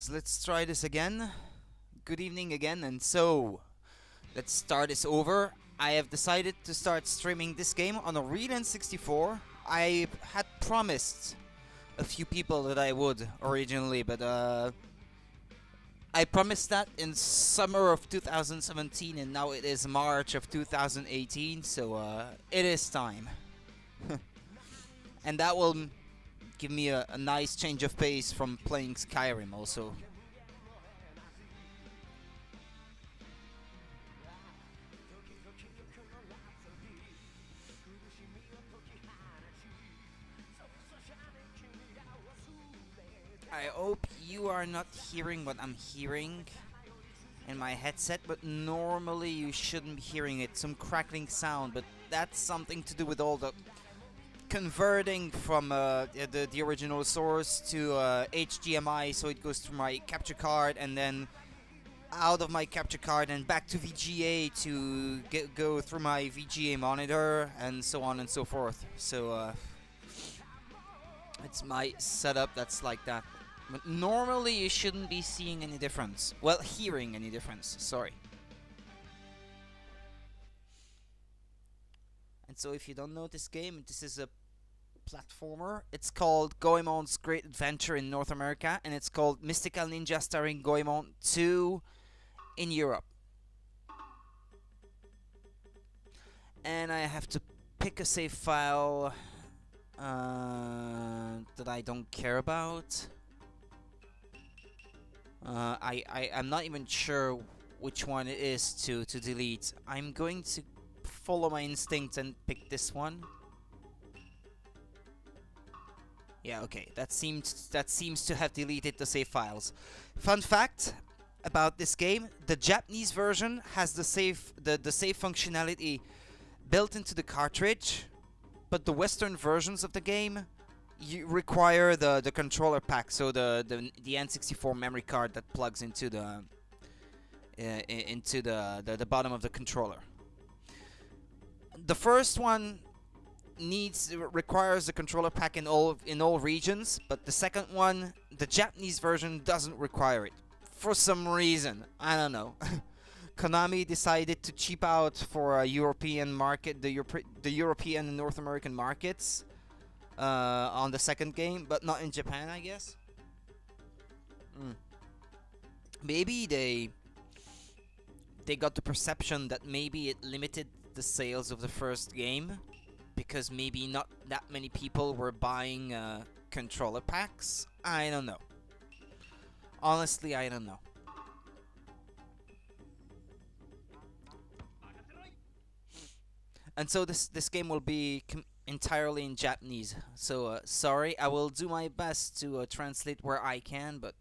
So let's try this again. Good evening again, and so let's start this over. I have decided to start streaming this game on a real N64. I had promised a few people that I would originally, but I promised that in summer of 2017, and now it is March of 2018, so it is time. And that will give me a nice change of pace from playing Skyrim also. I hope you are not hearing what I'm hearing in my headset, but normally you shouldn't be hearing it. Some crackling sound, but that's something to do with all the converting from the original source to HDMI, so it goes through my capture card and then out of my capture card and back to VGA to go through my VGA monitor and so on and so forth. So it's my setup that's like that. But normally you shouldn't be seeing any difference. Well, hearing any difference, sorry. And so if you don't know this game, this is a platformer. It's called Goemon's Great Adventure in North America, and it's called Mystical Ninja starring Goemon 2 in Europe. And I have to pick a save file that I don't care about. I'm not even sure which one it is to delete. I'm going to follow my instinct and pick this one. Yeah, okay. That seems to have deleted the save files. Fun fact about this game: the Japanese version has the save functionality built into the cartridge, but the Western versions of the game you require the controller pack, so the N64 memory card that plugs into the bottom of the controller. The first one requires the controller pack in all regions, but the second one, the Japanese version, doesn't require it for some reason. I don't know. Konami decided to cheap out for a European market, the European and North American markets on the second game, but not in Japan, I guess. Maybe they got the perception that maybe it limited the sales of the first game because maybe not that many people were buying controller packs. I don't know. Honestly, I don't know. And so this game will be entirely in Japanese. So sorry, I will do my best to translate where I can, but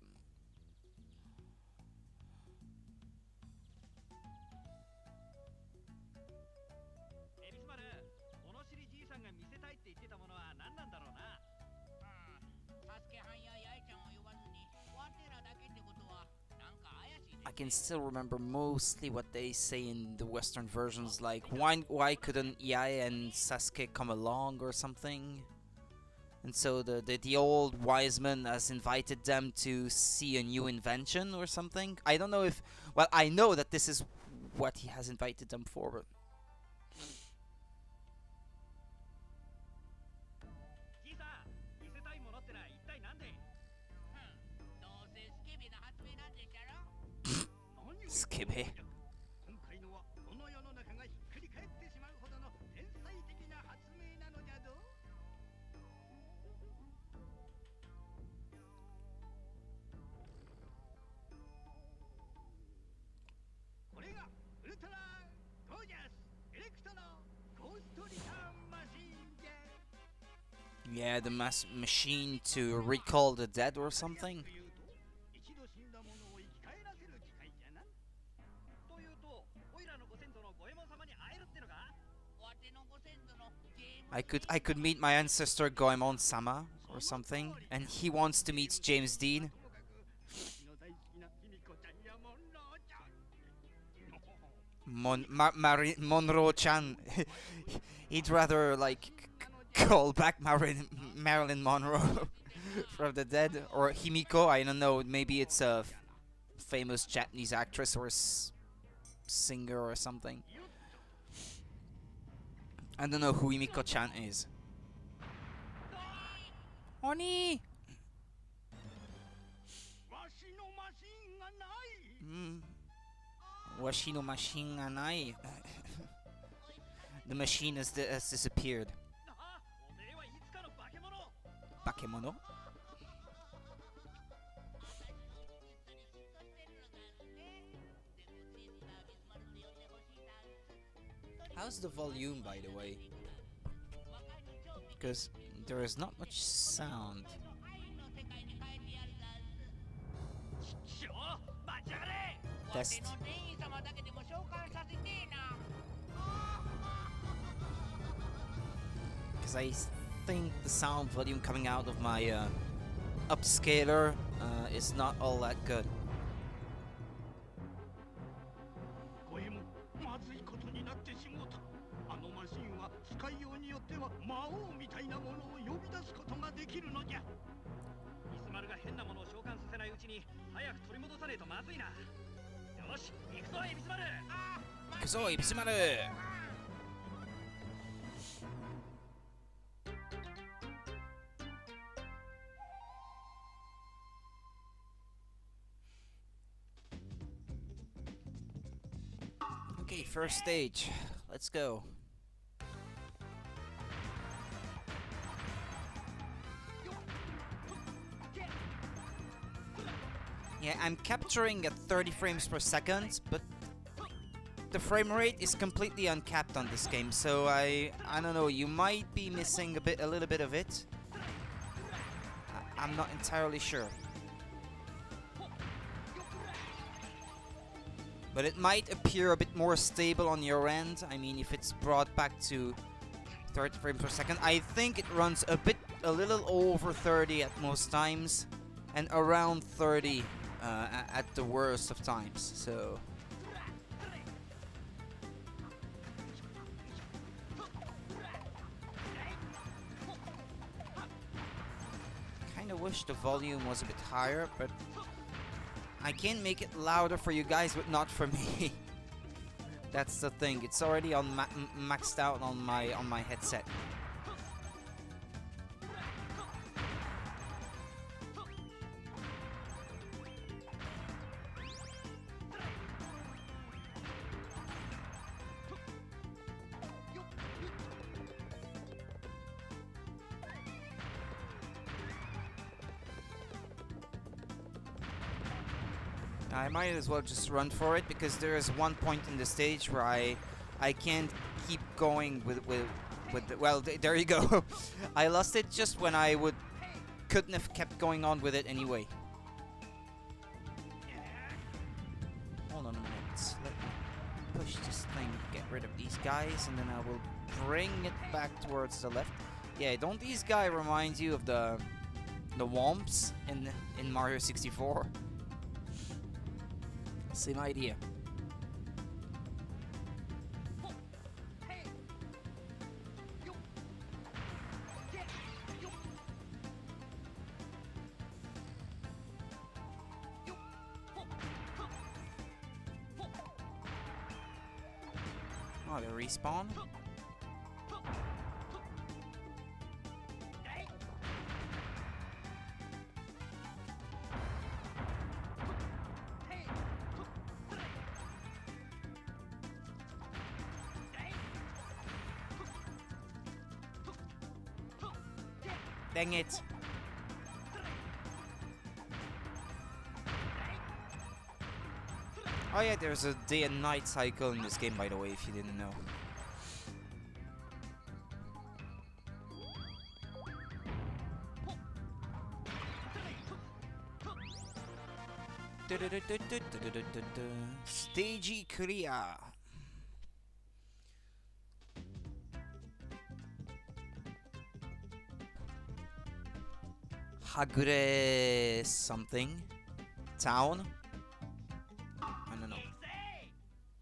I can still remember mostly what they say in the Western versions, like why couldn't Yae and Sasuke come along or something? And so the old wise man has invited them to see a new invention or something. I don't know if, well, I know that this is what he has invited them for, but Skippy. Yeah, the machine to recall the dead or something. I could meet my ancestor Goemon-sama or something, and he wants to meet James Dean. Monroe-chan. He'd rather like call back Marilyn Monroe. from the dead, or Himiko. I don't know. Maybe it's a famous Japanese actress or singer or something. I don't know who Himiko-chan is. Oni! Washi no machine ga nai. The machine has disappeared. Bakemono? How's the volume, by the way? Because there is not much sound. Test. Because I think the sound volume coming out of my upscaler is not all that good. Okay, first stage. Let's go. Yeah, I'm capturing at 30 frames per second, but the frame rate is completely uncapped on this game, so I don't know, you might be missing a little bit of it. I'm not entirely sure. But it might appear a bit more stable on your end. I mean, if it's brought back to 30 frames per second, I think it runs a little over 30 at most times, and around 30 at the worst of times. So kinda wish the volume was a bit higher, but I can make it louder for you guys, but not for me. That's the thing. It's already on maxed out on my headset. I might as well just run for it, because there is one point in the stage where I can't keep going with the, well, there you go. I lost it just when I couldn't have kept going on with it anyway. Hold on a minute. Let me push this thing, get rid of these guys, and then I will bring it back towards the left. Yeah, don't these guys remind you of the Womps in Mario 64? Same idea. Oh, they respawn? Dang it. Oh yeah, there's a day and night cycle in this game, by the way, if you didn't know. Stage clear. Hagure something town. I don't know,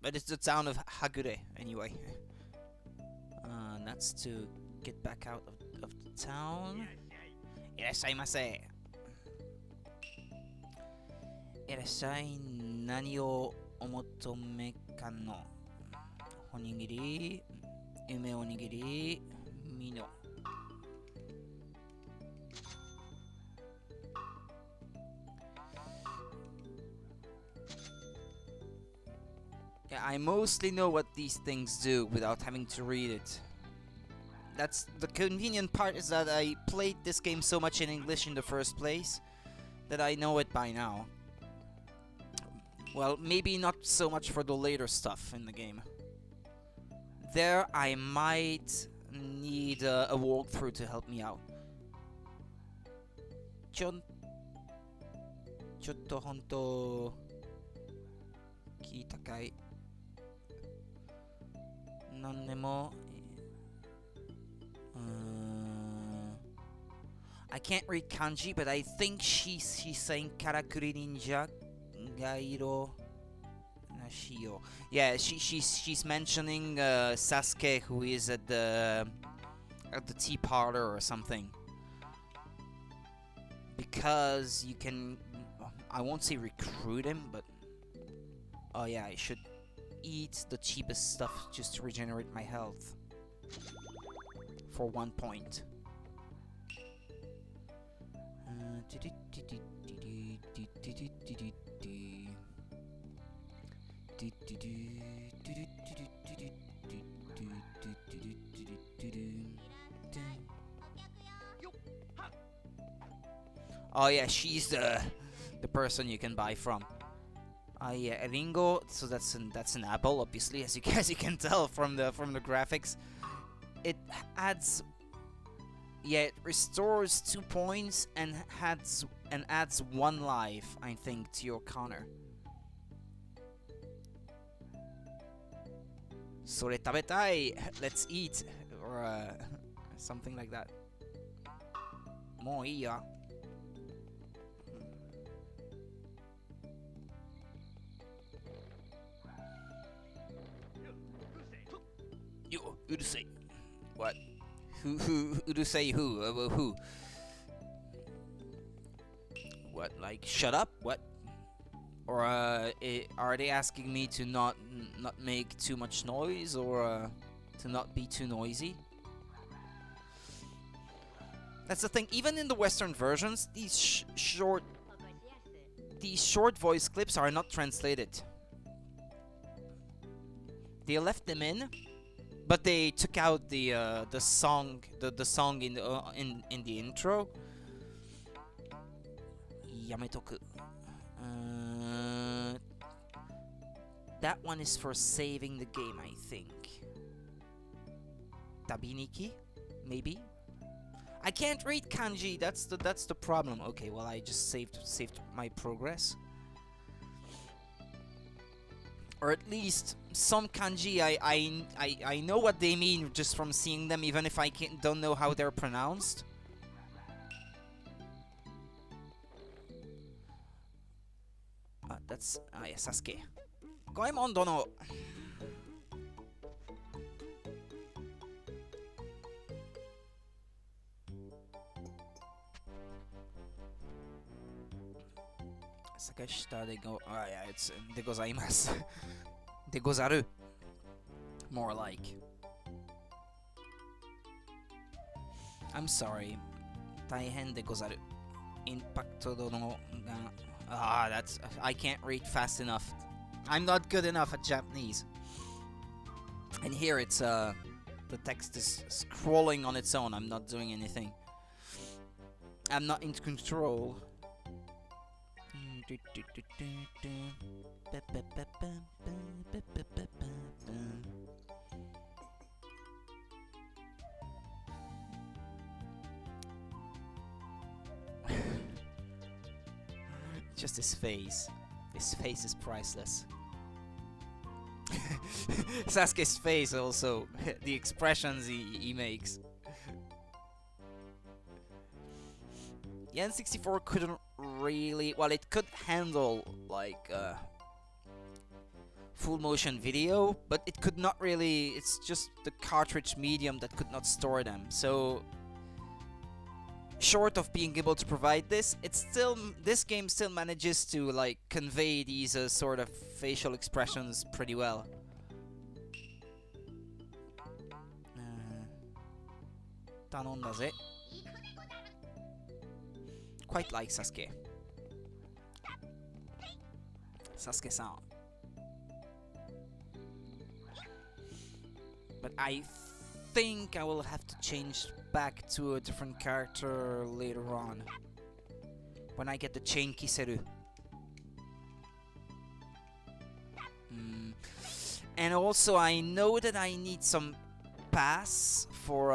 but it's the town of Hagure anyway. And that's to get back out of the town. いらっしゃいませ。いらっしゃい。何をお求めかの。おにぎり、梅おにぎり、ミノ。Yeah, I mostly know what these things do without having to read it. That's the convenient part, is that I played this game so much in English in the first place that I know it by now. Well, maybe not so much for the later stuff in the game. There, I might need a walkthrough to help me out. ちょっと本当聞いたかい？なんでもI can't read kanji, but I think she's saying Karakuri Ninja Gairo Nashio. Yeah, she's mentioning Sasuke, who is at the tea parlor or something. Because you can, I won't say recruit him, but oh yeah, I should eat the cheapest stuff just to regenerate my health for 1 point. Oh yeah, she's the person you can buy from. Yeah, Ringo. So that's an apple, obviously, as you can tell from the graphics. It adds. Yeah, it restores 2 points and adds 1 life, I think, to your counter. それ食べたい Let's eat, or something like that. もういいよ。よ、うるせい。What? Who to say who? Who? What? Like shut up? What? Or are they asking me to not make too much noise, or to not be too noisy? That's the thing. Even in the Western versions, these short voice clips are not translated. They left them in. But they took out the song in the intro. Yametoku. That one is for saving the game, I think. Tabiniki, maybe. I can't read kanji. That's the problem. Okay, well I just saved my progress. Or at least some kanji I know what they mean just from seeing them, even if I don't know how they're pronounced. That's yeah, Sasuke. Goemon dono. Sakashita de go. Oh yeah, it's de gozaimasu. De gozaru. More like. I'm sorry. Taihen de gozaru. Impacto dono ga. That's. I can't read fast enough. I'm not good enough at Japanese. And here it's the text is scrolling on its own. I'm not doing anything. I'm not in control. Just his face. His face is priceless. Sasuke's face also. The expressions he makes. The N64 couldn't really... Well, it could handle, like, full motion video, but it could not really... It's just the cartridge medium that could not store them, so... short of being able to provide this, this game still manages to like convey these sort of facial expressions pretty well. Tanondaze. Quite like Sasuke. Sasuke-san. But I think I will have to change back to a different character later on. When I get the chain Kiseru. And also I know that I need some passes for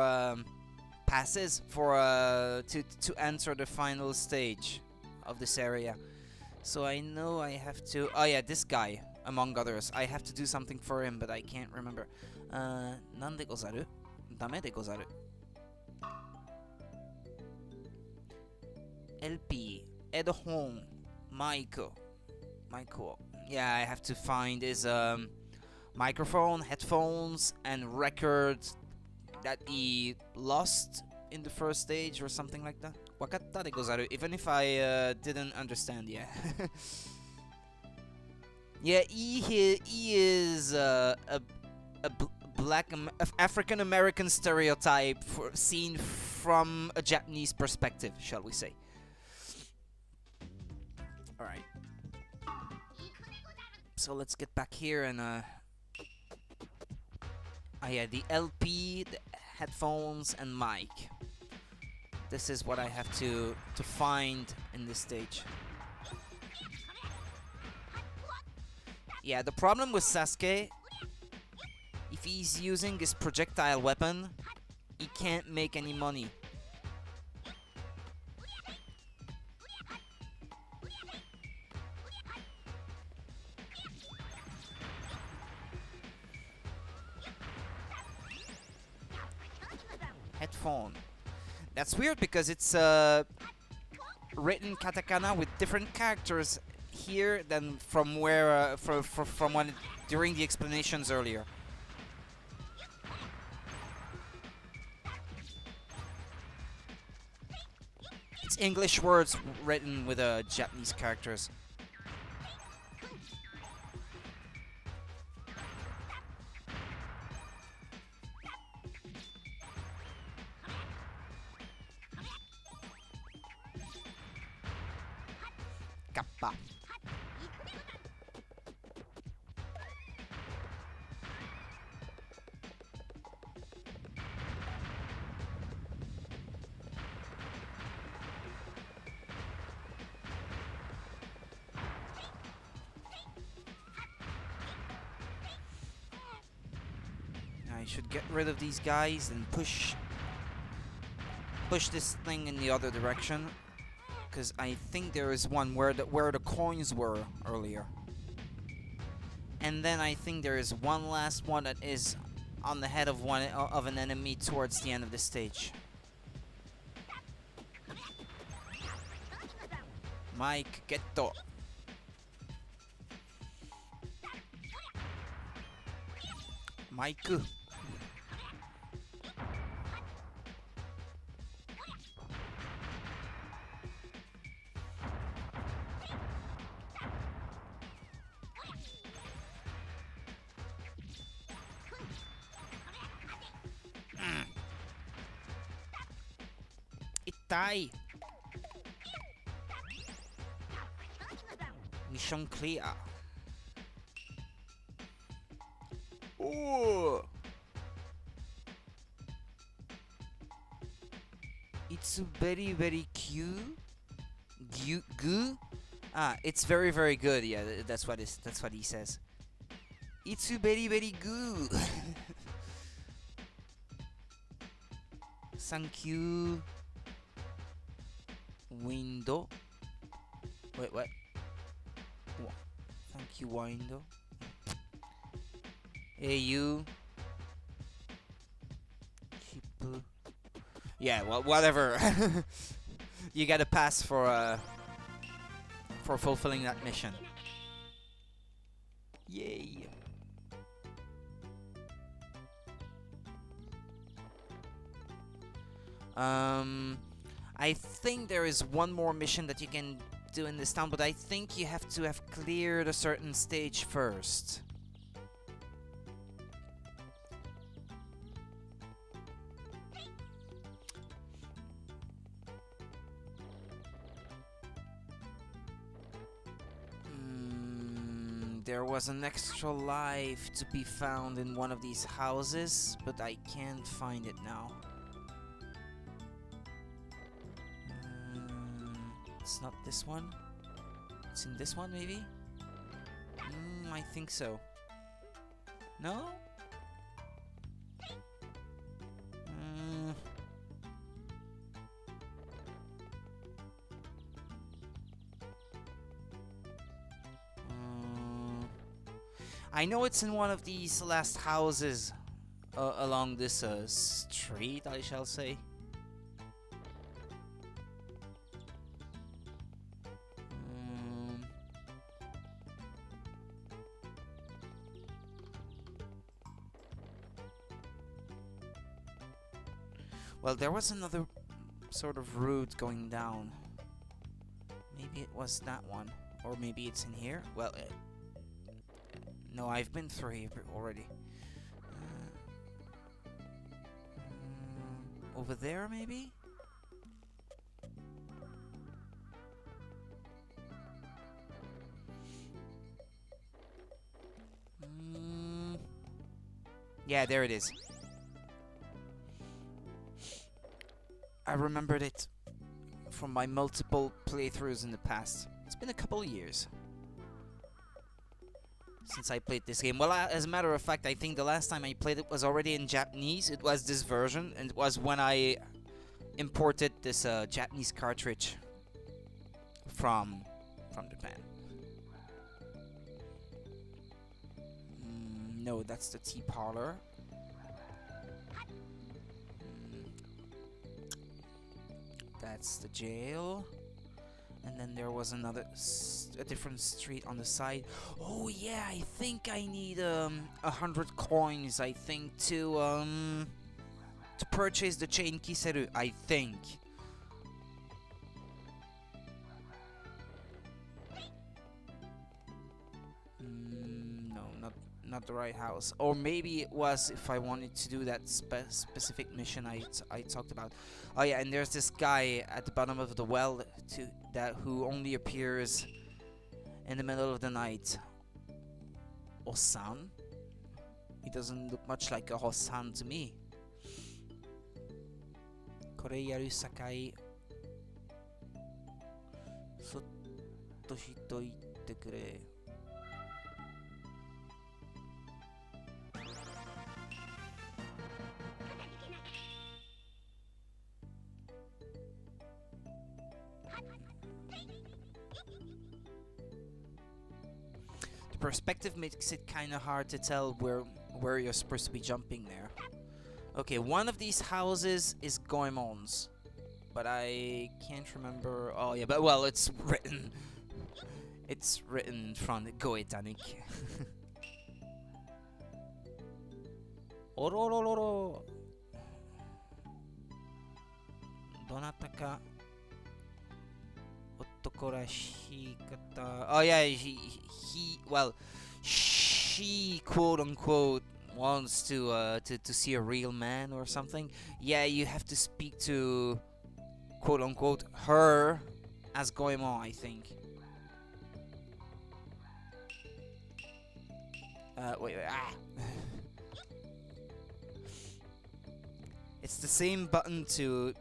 to enter the final stage of this area. So I know I have to... Oh yeah, this guy, among others. I have to do something for him, but I can't remember. Nande gozaru? Dame de gozaru. LP, Edhon, Maiko. Yeah, I have to find his microphone, headphones, and record that he lost in the first stage or something like that. Wakatta de gozaru, even if I didn't understand, yeah. Yeah, he is a black African American stereotype seen from a Japanese perspective, shall we say. Alright. So let's get back here and yeah, the LP, the headphones, and mic. This is what I have to find in this stage. Yeah, the problem with Sasuke, if he's using his projectile weapon, he can't make any money. Headphone. That's weird because it's written katakana with different characters here than from where from when during the explanations earlier. It's English words written with Japanese characters. Kappa. I should get rid of these guys and push this thing in the other direction, because I think there is one where the coins were earlier, and then I think there is one last one that is on the head of an enemy towards the end of the stage. Mike, getto. Mike. Itai. Mission clear. Oh. It's very, very cute. Goo? Ah, it's very, very good. Yeah, that's what he says. It's very, very good. Thank you. Window. Wait, what? Thank you, window. Hey, you. Keep. Yeah, well, whatever. You gotta pass for fulfilling that mission. Yay. I think there is one more mission that you can do in this town, but I think you have to have cleared a certain stage first. There was an extra life to be found in one of these houses, but I can't find it now. It's not this one. It's in this one, maybe? I think so. No? I know it's in one of these last houses along this street, I shall say. Well, there was another sort of route going down. Maybe it was that one. Or maybe it's in here. Well, no, I've been through here already. Over there, maybe? Yeah, there it is. I remembered it from my multiple playthroughs in the past. It's been a couple of years since I played this game. Well, as a matter of fact, I think the last time I played it was already in Japanese. It was this version, and it was when I imported this Japanese cartridge from Japan. No, that's the tea parlor. That's the jail. And then there was another, a different street on the side. Oh yeah, I think I need 100 coins, I think, to purchase the chain kiseru, I think. No, not the right house. Or maybe it was if I wanted to do that specific mission I talked about. Oh yeah, and there's this guy at the bottom of the well who only appears in the middle of the night. Osan? He doesn't look much like a Hosan to me. Kore yaru sakai sotto hitoite kure. Perspective makes it kind of hard to tell where you're supposed to be jumping there. Okay, one of these houses is Goemon's, but I can't remember. Oh yeah, but well, it's written in front. Goetanik. Ororororo. Donata ka otokoroshii kata. Oh yeah, well, she quote unquote wants to see a real man or something. Yeah, you have to speak to quote unquote her as Goemon, I think. Wait, It's the same button to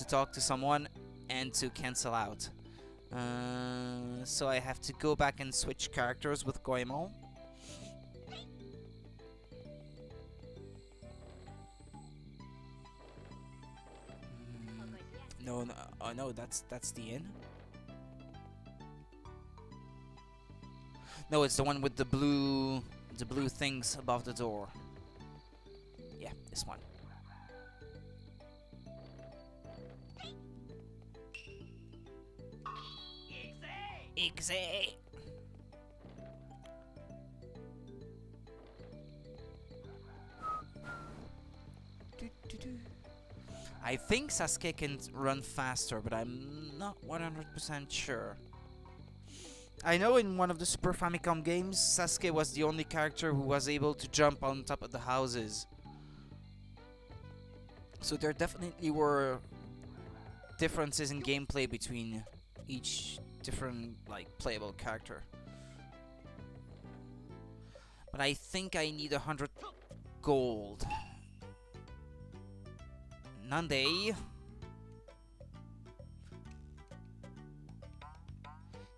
talk to someone and to cancel out. So I have to go back and switch characters with Goemon. No, oh no, that's the inn. No, it's the one with the blue things above the door. Yeah, this one. Exe. I think Sasuke can run faster, but I'm not 100% sure. I know in one of the Super Famicom games, Sasuke was the only character who was able to jump on top of the houses. So there definitely were differences in gameplay between each different, like, playable character. But I think I need 100 gold. Nande.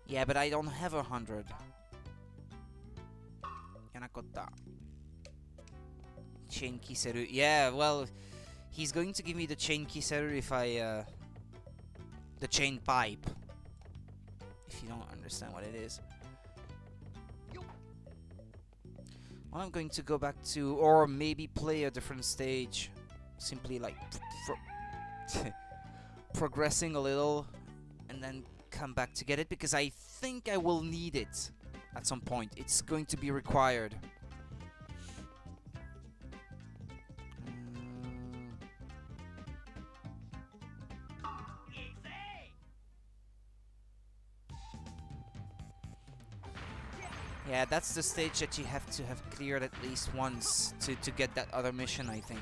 Yeah, but I don't have 100. Yanakota. Chain Kiseru. Yeah, well, he's going to give me the Chain Kiseru if I, the Chain Pipe. If you don't understand what it is. Well, I'm going to go back to, or maybe play a different stage. Simply like progressing a little and then come back to get it, because I think I will need it at some point. It's going to be required. Yeah, that's the stage that you have to have cleared at least once to get that other mission, I think.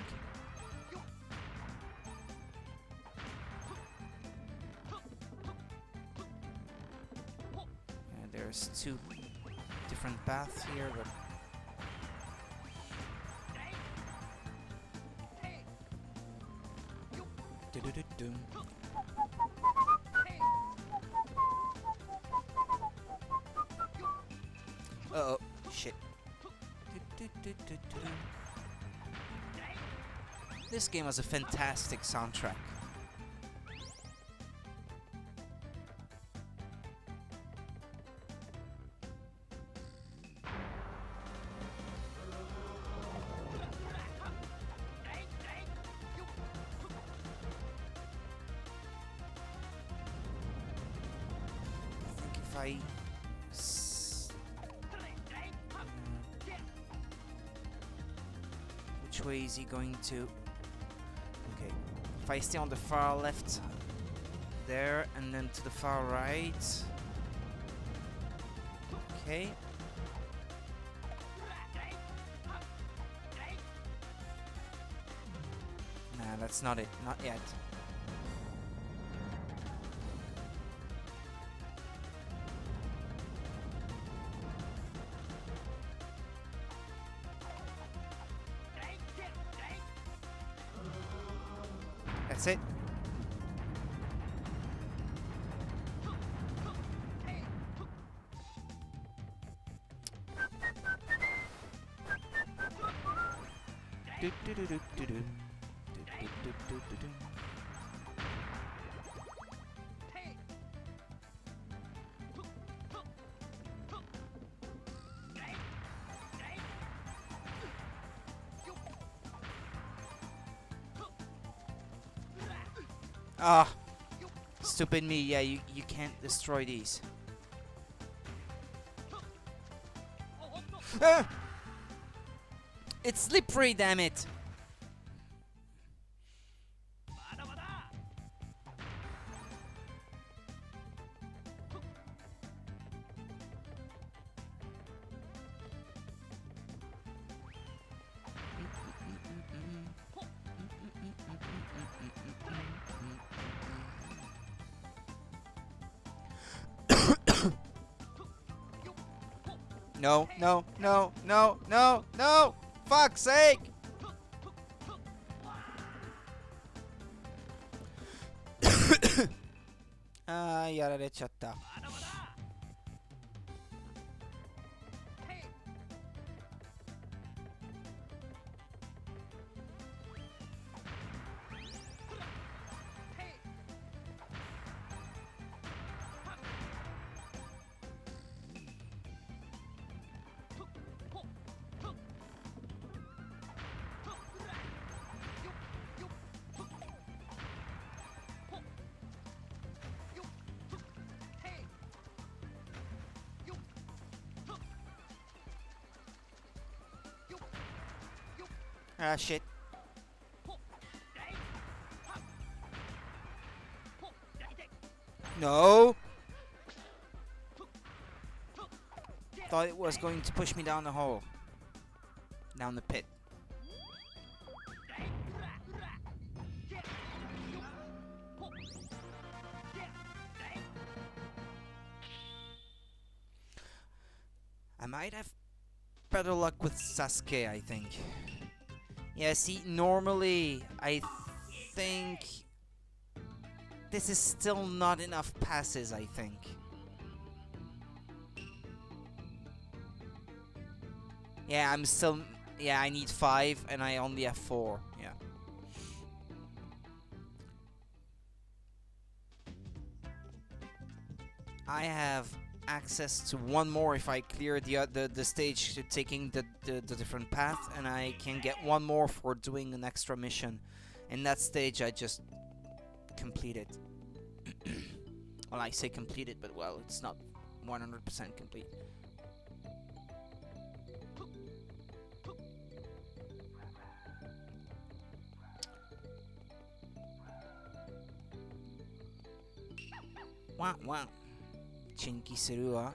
And there's two different paths here, but... Uh-oh, shit. This game has a fantastic soundtrack. I think if I... Which way is he going to? Okay, if I stay on the far left there and then to the far right. Okay. Nah, that's not it. Not yet. That's it. Ah, stupid me. Yeah, you can't destroy these. Ah! It's slippery, damn it. No, no, no, no, no, no! Fuck's sake! Ah, やられちゃった。Ah, shit. No! Thought it was going to push me down the hole. Down the pit. I might have better luck with Sasuke, I think. Yeah, see, normally I think this is still not enough passes, I think. Yeah, I'm still... Yeah, I need 5 and I only have 4. Yeah. I have access to one more if I clear the stage to taking the different path, and I can get one more for doing an extra mission. In that stage I just completed. Well, I say completed, but well, it's not 100% complete. Wah wah. Chinky suru wa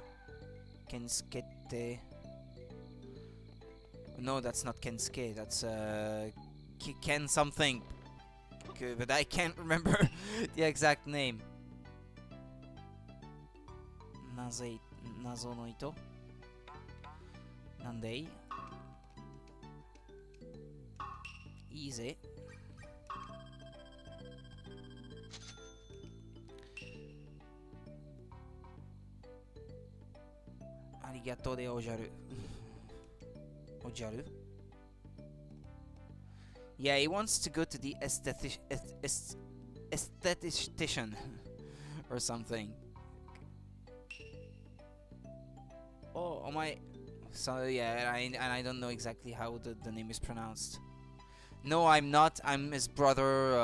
Kensuke te. No, that's not Kensuke. That's Ken something. Okay, but I can't remember the exact name. Nazo no ito. Nandei. Easy. Arigato de ojaru. Ojaru? Yeah, he wants to go to the aesthetician or something. Oh my. So yeah, and I don't know exactly how the name is pronounced. No, I'm not. I'm his brother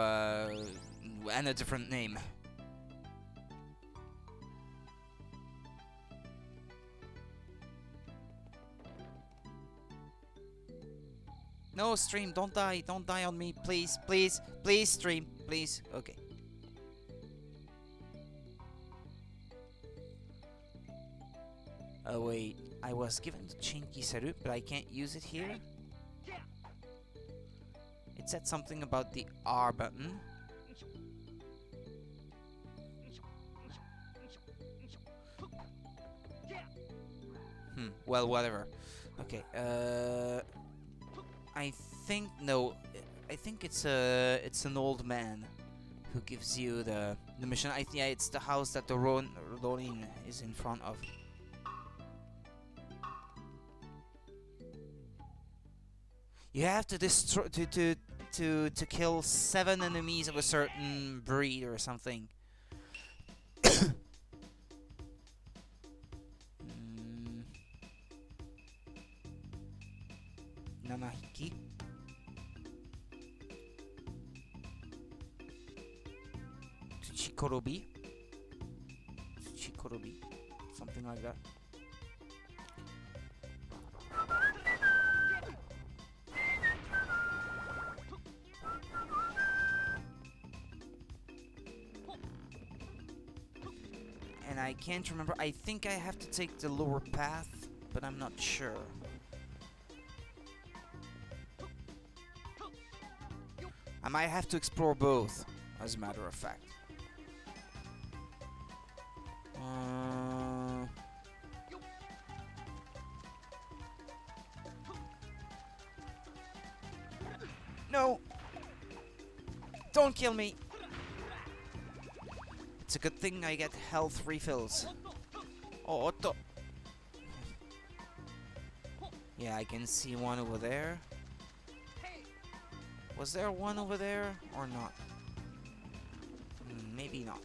and a different name. No, stream, don't die on me, please, please, please, stream, please, okay. Oh wait, I was given the Chinky Saru, but I can't use it here? It said something about the R button. Well, whatever. Okay, I think no. I think it's an old man who gives you the mission. Yeah, it's the house that the Ronin is in front of. You have to destroy to kill 7 enemies of a certain breed or something. Nanahiki. Tsuchikorobi. Tsuchikorobi. Something like that. And I can't remember. I think I have to take the lower path, but I'm not sure. I might have to explore both, as a matter of fact. No! Don't kill me! It's a good thing I get health refills. Oh, Otto! Yeah, I can see one over there. Was there one over there or not? Maybe not.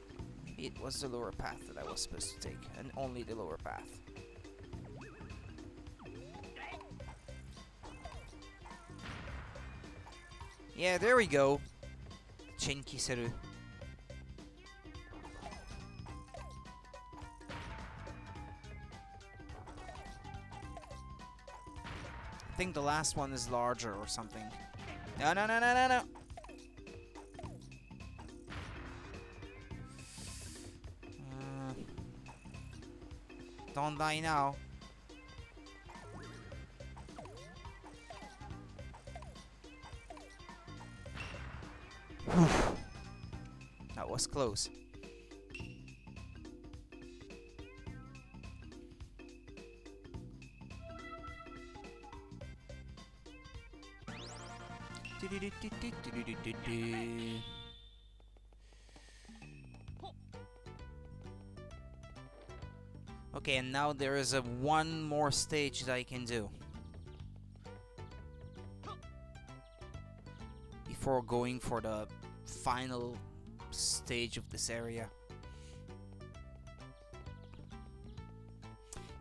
Maybe it was the lower path that I was supposed to take, and only the lower path. Yeah, there we go. Chinkiseru. I think the last one is larger or something. No, no, no, no, no, no. Don't die now. Whew. That was close. Okay, and now there is one more stage that I can do before going for the final stage of this area.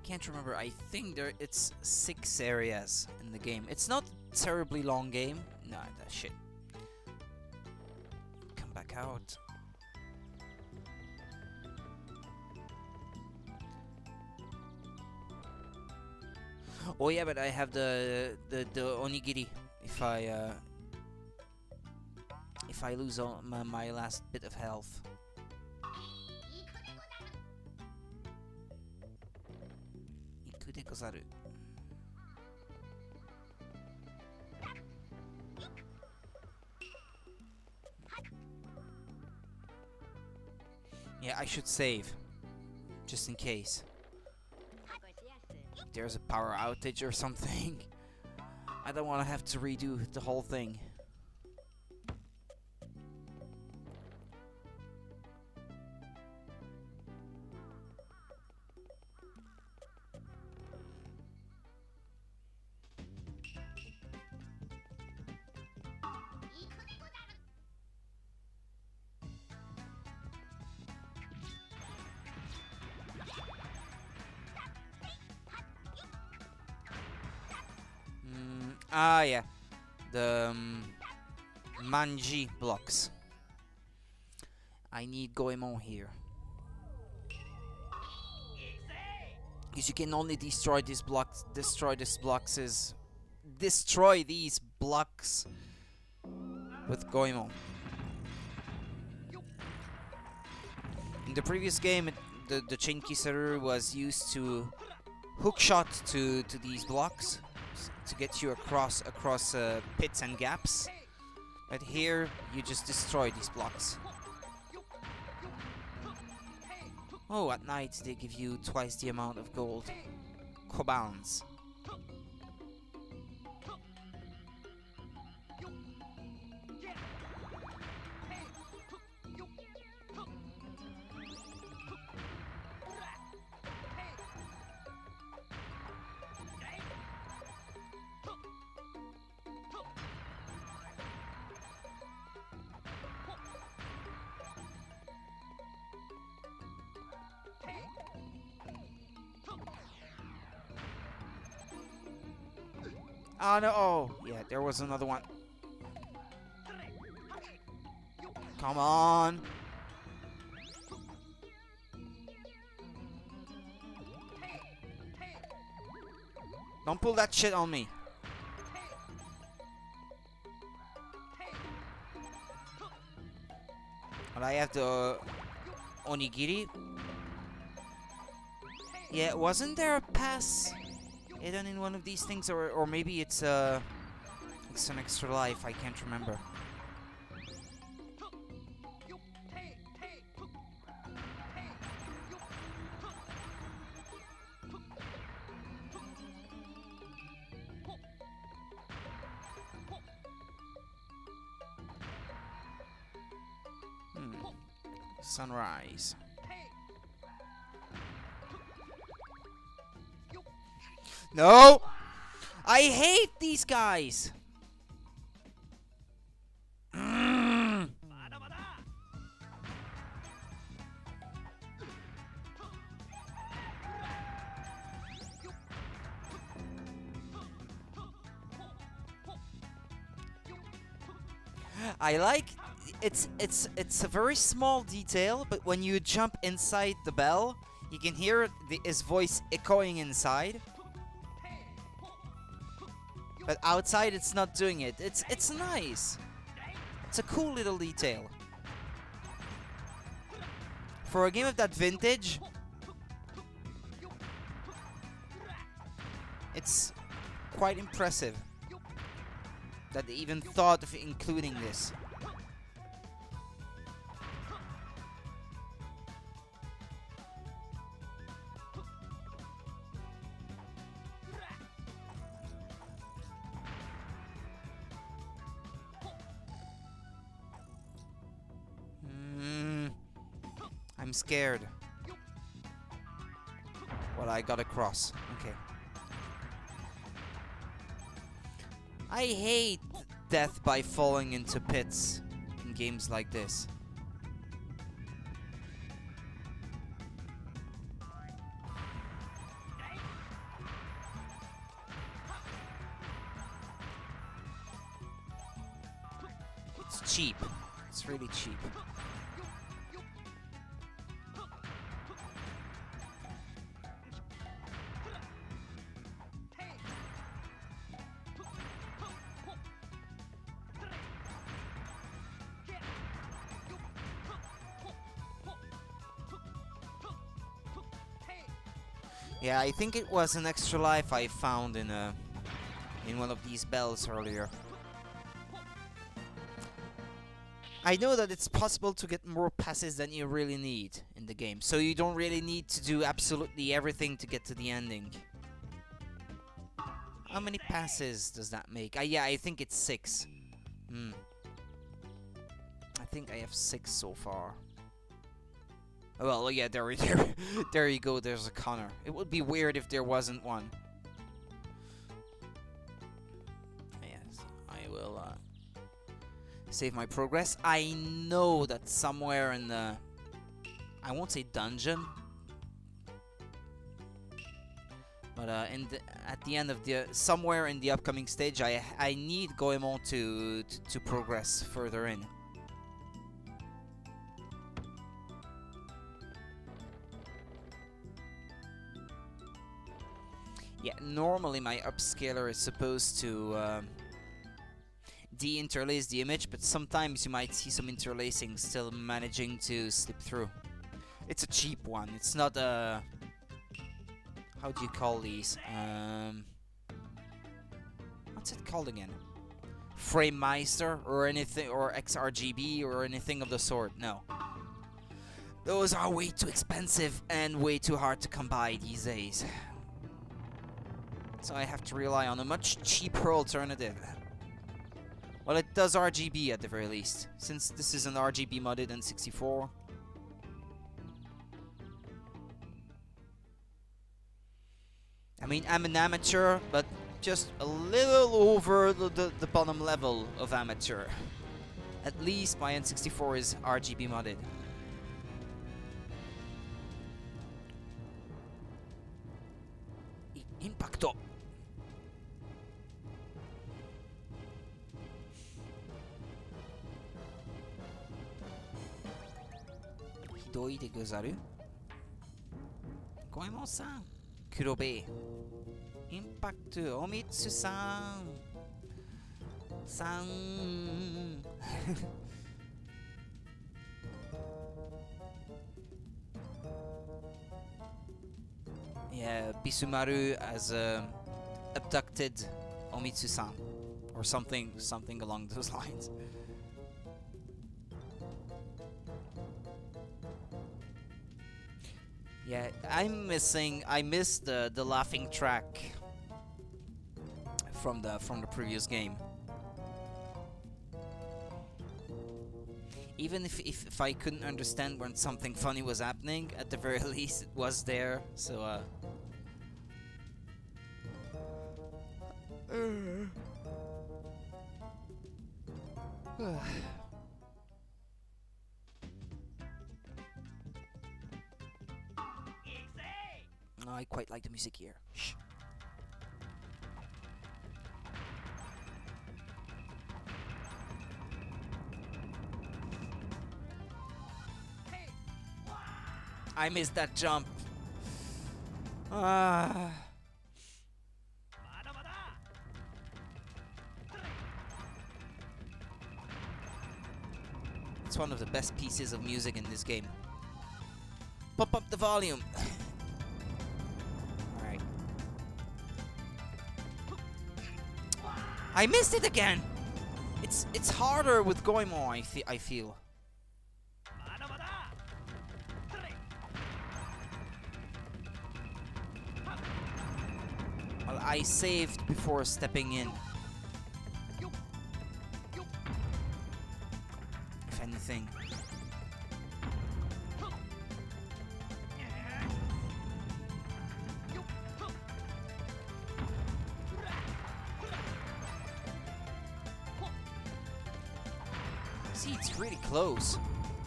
Can't remember. I think it's 6 areas in the game. It's not a terribly long game. Nah, that shit. Come back out. Oh yeah, but I have the onigiri. If I lose all my last bit of health. Iku de gozaru. Yeah, I should save, just in case there's a power outage or something. I don't want to have to redo the whole thing. Ah, yeah. The Manji blocks. I need Goemon here. Because you can only destroy these blocks. Destroy these blocks with Goemon. In the previous game, the Chinkisaru was used to hookshot to these blocks to get you across pits and gaps, but here you just destroy these blocks. Oh, at night they give you twice the amount of gold. Kobans. Oh no, oh, yeah, there was another one. Come on. Don't pull that shit on me. But I have the onigiri. Yeah, wasn't there a pass hidden in one of these things, or maybe it's an extra life? I can't remember. Sunrise. No! I hate these guys! I like it's a very small detail, but when you jump inside the bell, you can hear his voice echoing inside. But outside it's not doing it. It's nice. It's a cool little detail. For a game of that vintage, It's quite impressive that they even thought of including this. I'm scared. Well, I got across. Okay. I hate death by falling into pits in games like this. It's cheap. It's really cheap. Yeah, I think it was an extra life I found in one of these bells earlier. I know that it's possible to get more passes than you really need in the game, so you don't really need to do absolutely everything to get to the ending. How many passes does that make? Yeah, I think it's 6. I think I have 6 so far. Well, yeah, there you go, there's a Connor. It would be weird if there wasn't one. Yes, I will save my progress. I know that somewhere in the... I won't say dungeon. But at the end of the... somewhere in the upcoming stage, I need Goemon to progress further in. Yeah, normally my upscaler is supposed to de-interlace the image, but sometimes you might see some interlacing still managing to slip through. It's a cheap one. It's not a... how do you call these? What's it called again? Frame Meister or anything, or XRGB or anything of the sort. No. Those are way too expensive and way too hard to come by these days. So I have to rely on a much cheaper alternative. Well, it does RGB at the very least, since this is an RGB modded N64. I mean, I'm an amateur, but just a little over the bottom level of amateur. At least my N64 is RGB modded. Impacto! Hidoi de gozaru? Goemon-san! Kurobe! Impacto! Omitsu-san! San! Yeah, Bisumaru has abducted Omitsu-san, or something along those lines. Yeah, I missed the laughing track from the previous game. Even if I couldn't understand when something funny was happening, at the very least it was there. So I quite like the music here. Shh. I missed that jump. It's one of the best pieces of music in this game. Pump up the volume. Alright. I missed it again! It's harder with Goemon, I feel. Well, I saved before stepping in. If anything. See, it's really close.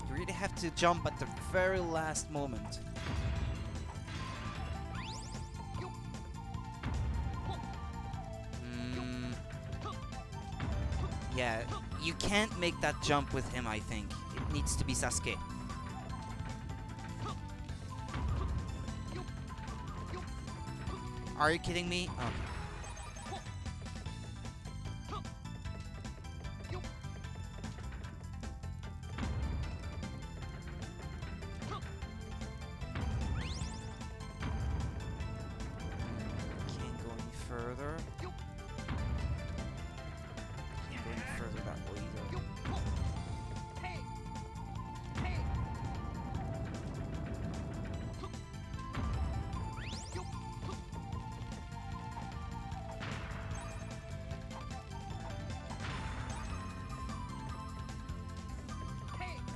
You really have to jump at the very last moment. Yeah, you can't make that jump with him, I think. It needs to be Sasuke. Are you kidding me? Oh. Can't go any further. Can't go any further that way either.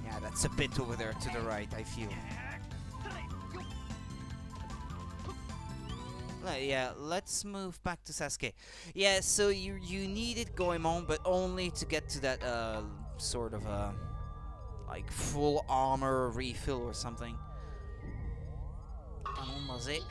Yeah, that's a bit over there to the right, I feel. Yeah, let's move back to Sasuke. Yeah, so you needed Goemon, but only to get to that sort of like full armor refill or something. Was it?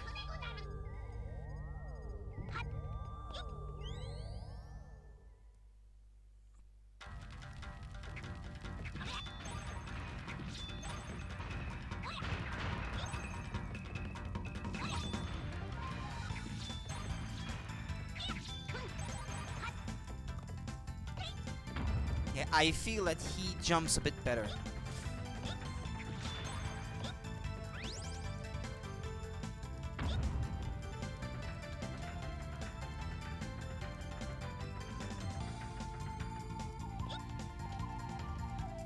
Yeah, I feel that he jumps a bit better.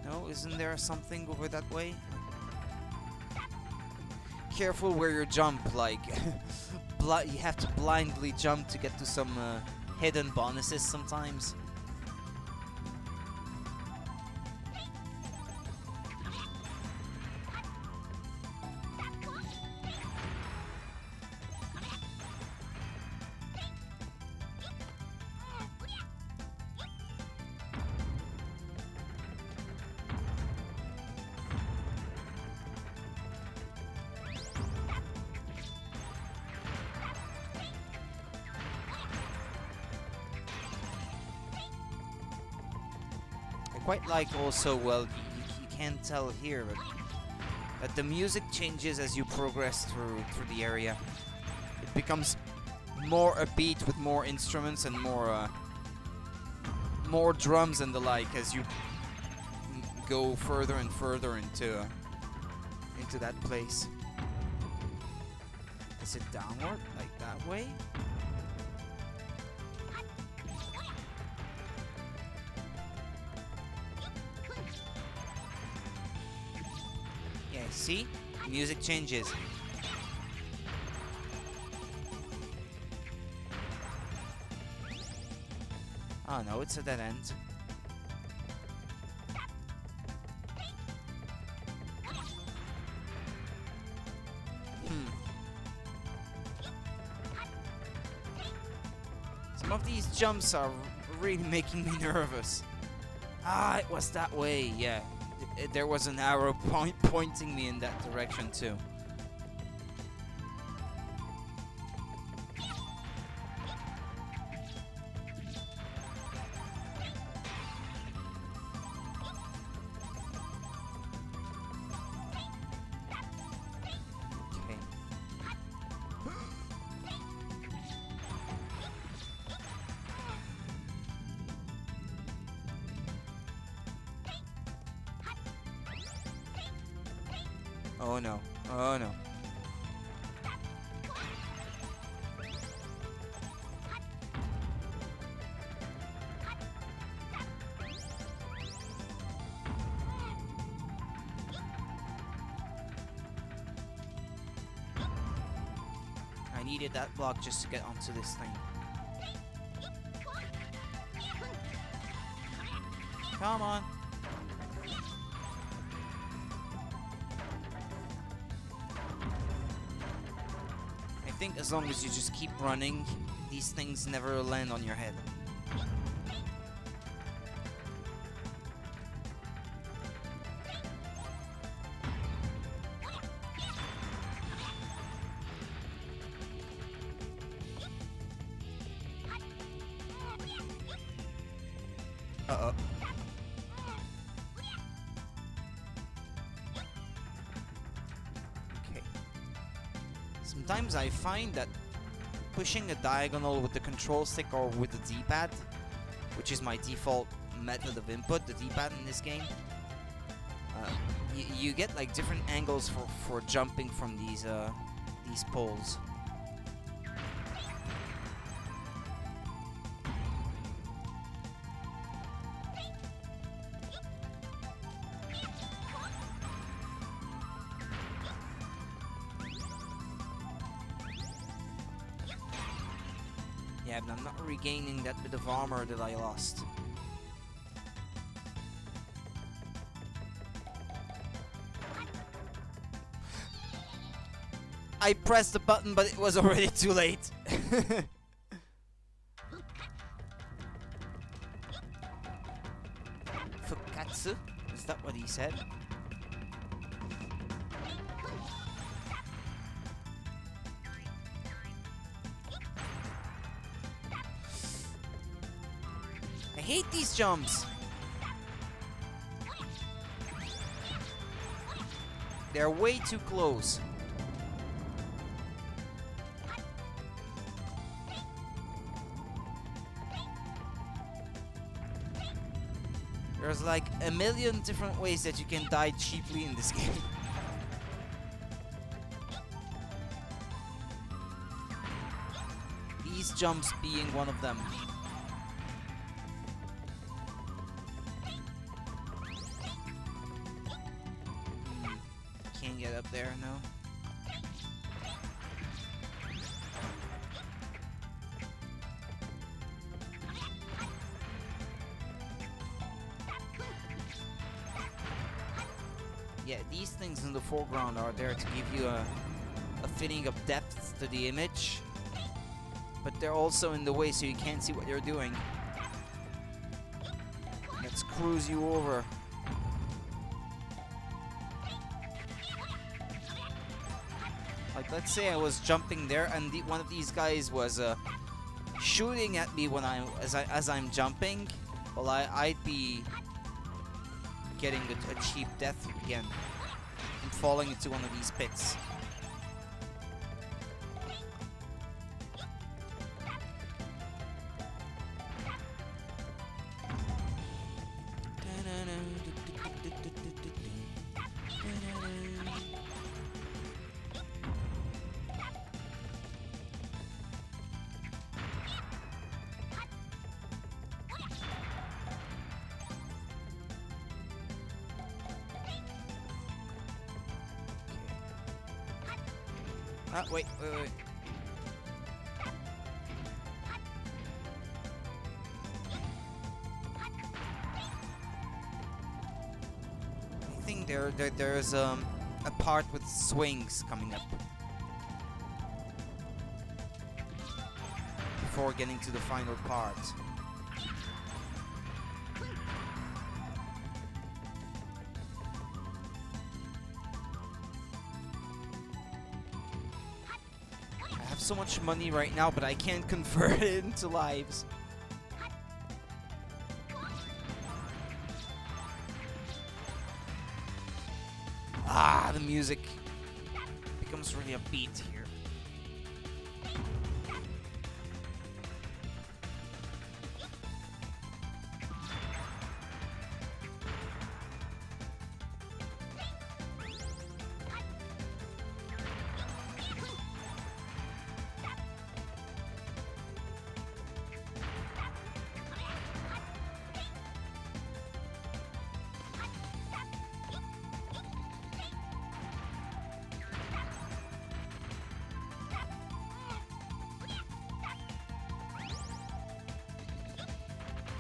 No, isn't there something over that way? Careful where you jump, like you have to blindly jump to get to some hidden bonuses sometimes. Quite like also, well, you can't tell here, but that the music changes as you progress through the area. It becomes more upbeat with more instruments and more drums and the like as you go further and further into that place. Is it downward, like that way? See? Music changes. Oh no, it's a dead end. Some of these jumps are really making me nervous. Ah, it was that way, yeah. There was an arrow pointing me in that direction too. Okay. Oh no. Oh no. needed that block just to get onto this thing. Come on. I think as long as you just keep running, these things never land on your head. Uh-oh. Okay. Sometimes I find that pushing a diagonal with the control stick or with the D-pad, which is my default method of input, the D-pad in this game, you get like different angles for jumping from these poles. Yeah, but I'm not regaining that bit of armor that I lost. I pressed the button, but it was already too late. Fukatsu? Is that what he said? I hate these jumps. They're way too close. There's like a million different ways that you can die cheaply in this game. These jumps being one of them. Can't get up there, no. Yeah, these things in the foreground are there to give you a feeling of depth to the image, but they're also in the way so you can't see what you're doing. It screws you over. Like, let's say I was jumping there and one of these guys was shooting at me when as I'm jumping. Well, I'd be getting a cheap death again and falling into one of these pits. Wait. I think there's a part with swings coming up before getting to the final part. So much money right now, but I can't convert it into lives. Ah, the music becomes really upbeat here.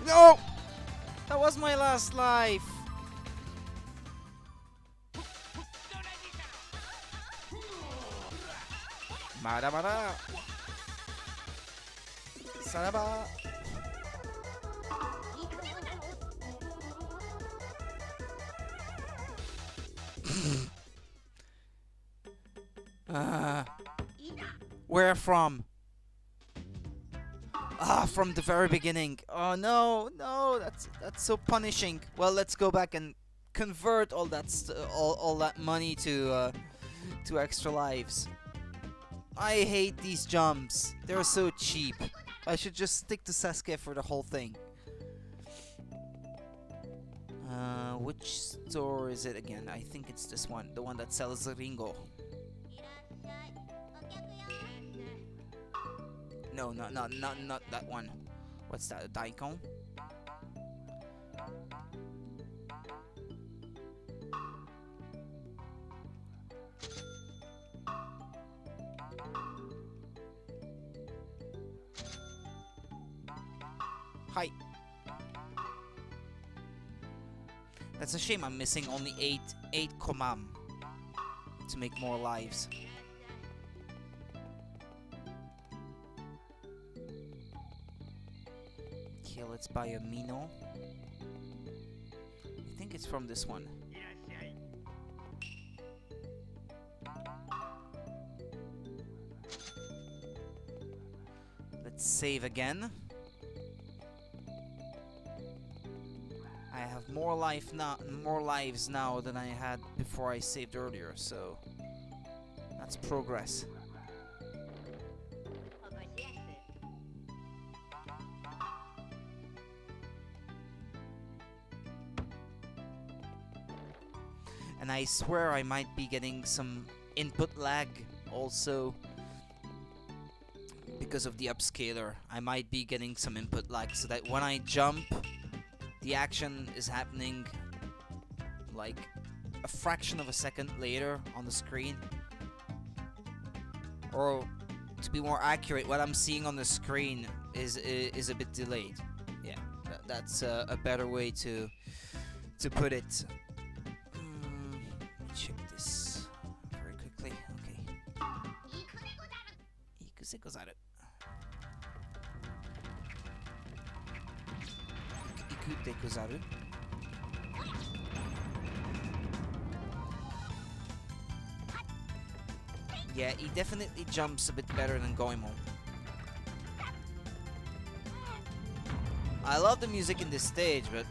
No! That was my last life. Mara mara. Saraba. Where from? From the very beginning. Oh no, no, that's so punishing. Well, let's go back and convert all that all that money to extra lives. I hate these jumps. They're so cheap. I should just stick to Sasuke for the whole thing. Which store is it again? I think it's this one, the one that sells Ringo. No, not that one. What's that? A daikon? Hi. That's a shame I'm missing only 8 komam to make more lives. Okay, let's buy a Mino. I think it's from this one. Let's save again. I have more lives now than I had before I saved earlier, so that's progress. And I swear I might be getting some input lag also because of the upscaler. I might be getting some input lag so that when I jump, the action is happening like a fraction of a second later on the screen. Or to be more accurate, what I'm seeing on the screen is a bit delayed. Yeah, that's a better way to put it. Check this very quickly. Okay. Ikuse gozaru. Ikute gozaru. Yeah, he definitely jumps a bit better than Goemon. I love the music in this stage, but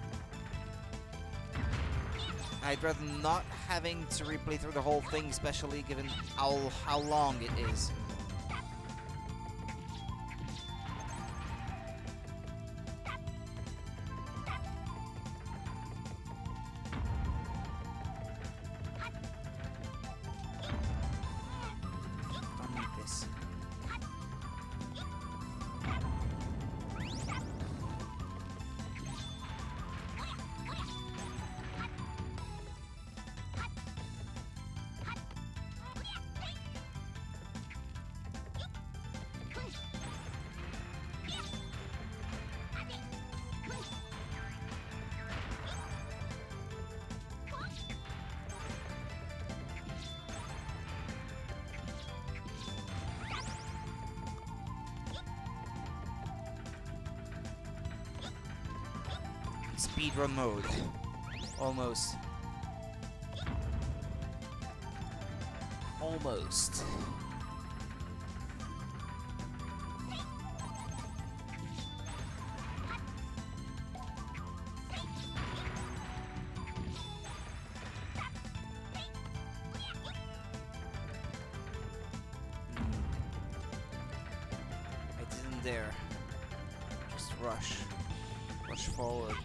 I'd rather not having to replay through the whole thing, especially given how long it is. Don't need this. Speedrun mode. Almost. Almost. I didn't dare. Just rush. Rush forward.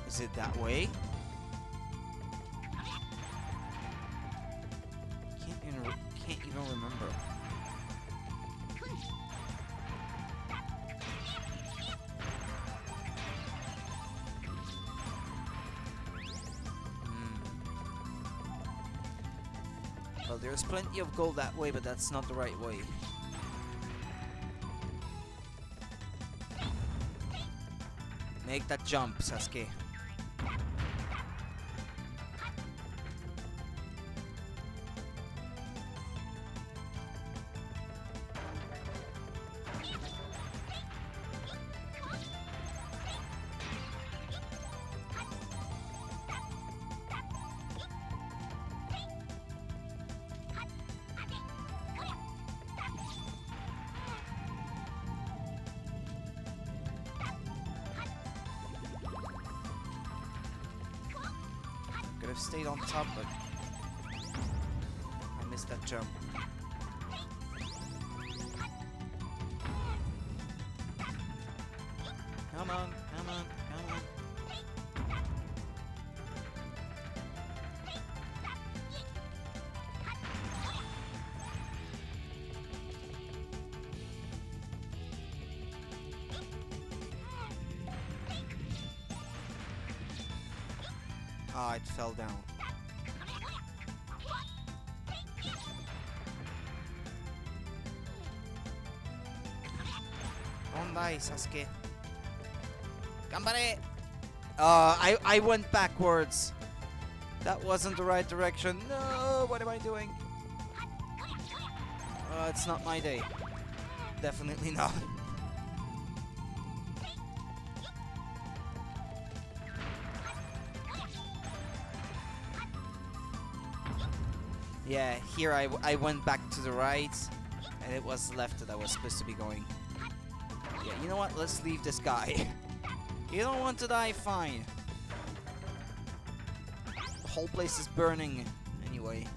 Is it that way? don't remember. Well, there's plenty of gold that way, but that's not the right way. Make that jump, Sasuke. Could have stayed on top, but I missed that jump. Come on, come on, come on. Ah, it fell down. Don't die, Sasuke. Gambare! I went backwards. That wasn't the right direction. No, what am I doing? It's not my day. Definitely not. Yeah, here I went back to the right, and it was left that I was supposed to be going. Yeah, you know what? Let's leave this guy. You don't want to die? Fine. The whole place is burning anyway.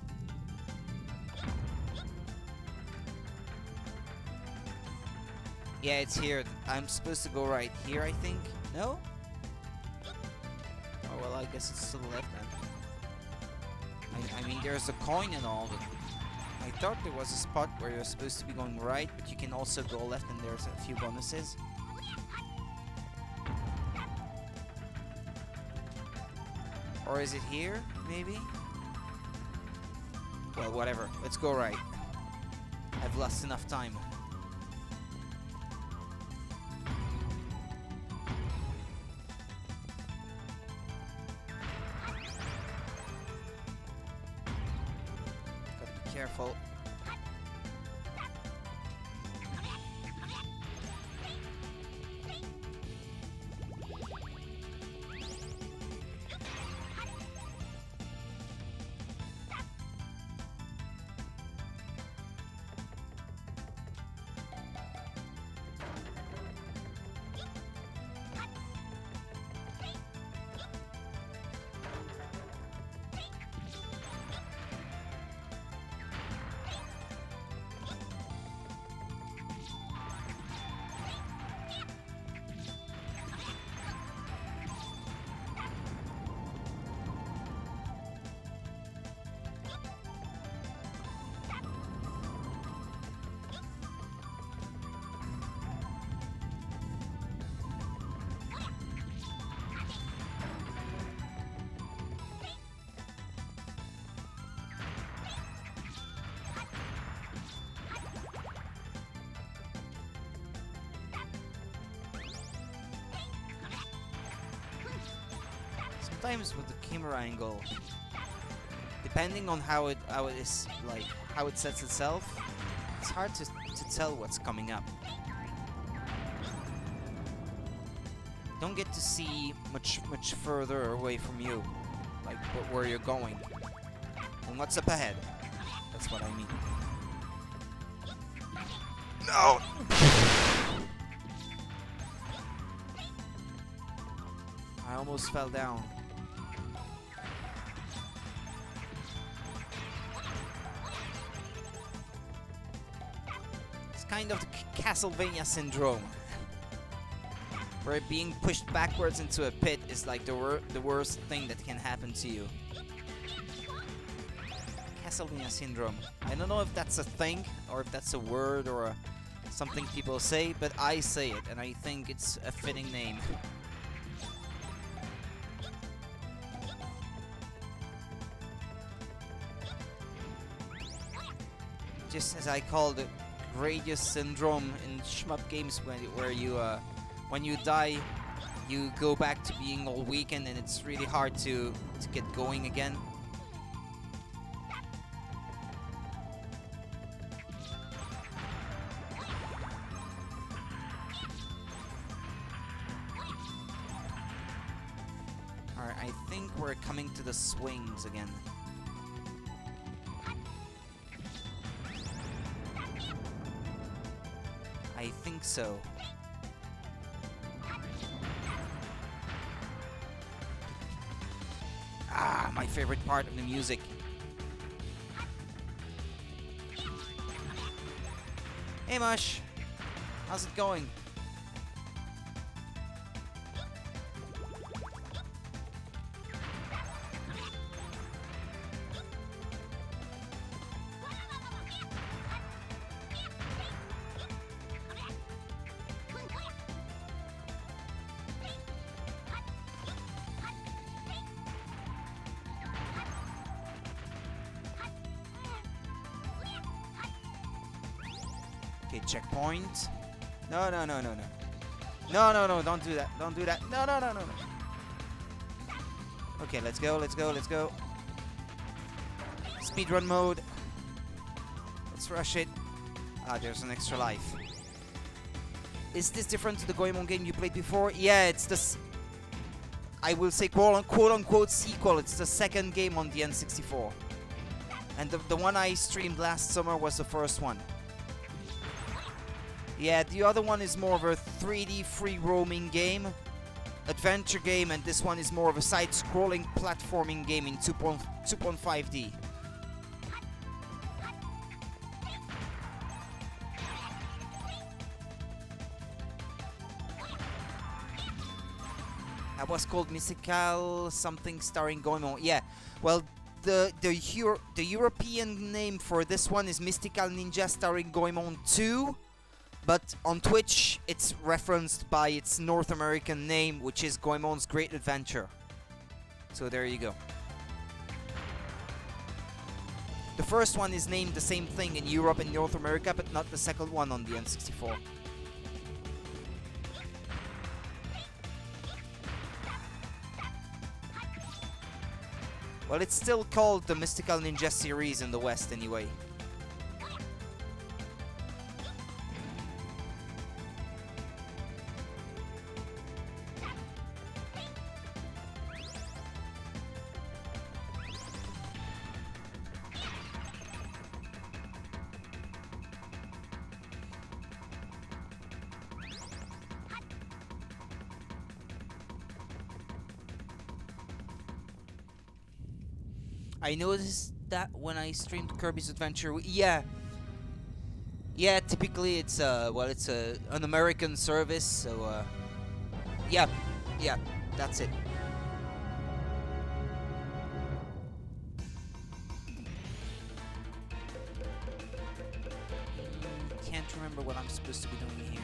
Yeah, it's here. I'm supposed to go right here, I think. No? Oh, well, I guess it's to the left then. I mean, there's a coin and all, but I thought there was a spot where you're supposed to be going right, but you can also go left and there's a few bonuses. Or is it here, maybe? Well, whatever. Let's go right. I've lost enough time. Careful. Sometimes with the camera angle, depending on how it is, like how it sets itself, it's hard to tell what's coming up. Don't get to see much further away from you, like where you're going and what's up ahead. That's what I mean. No. I almost fell down. It's kind of the Castlevania syndrome, where being pushed backwards into a pit is like the worst thing that can happen to you. Castlevania syndrome. I don't know if that's a thing or if that's a word or something people say, but I say it, and I think it's a fitting name. Just as I call the Gradius syndrome in shmup games, where you when you die, you go back to being all weakened, and it's really hard to get going again. Alright, I think we're coming to the swings again. I think so. Ah, my favorite part of the music. Hey Mush, how's it going? Okay, checkpoint. No, no, no, no, no. No, no, no, don't do that. Don't do that. No, no, no, no, no. Okay, let's go, let's go, let's go. Speedrun mode. Let's rush it. Ah, there's an extra life. Is this different to the Goemon game you played before? Yeah, it's this. I will say quote unquote sequel. It's the second game on the N64. And the one I streamed last summer was the first one. Yeah, the other one is more of a 3D free roaming game, adventure game, and this one is more of a side-scrolling platforming game in 2.5D. That was called Mystical something starring Goemon. Yeah, well, the European name for this one is Mystical Ninja starring Goemon 2. But on Twitch, it's referenced by its North American name, which is Goemon's Great Adventure. So there you go. The first one is named the same thing in Europe and North America, but not the second one on the N64. Well, it's still called the Mystical Ninja series in the West anyway. I noticed that when I streamed Kirby's Adventure. Yeah, typically it's well, it's an American service, so yeah, that's it. Can't remember what I'm supposed to be doing here.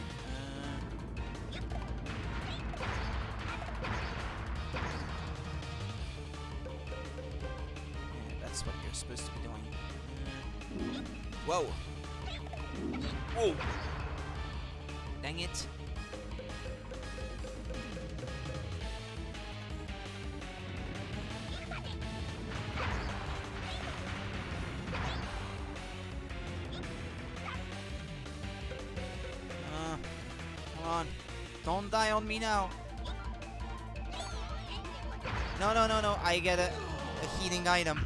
That's what you're supposed to be doing. Whoa! Whoa! Dang it! Come on! Don't die on me now! No, no, no, no! I get a healing item.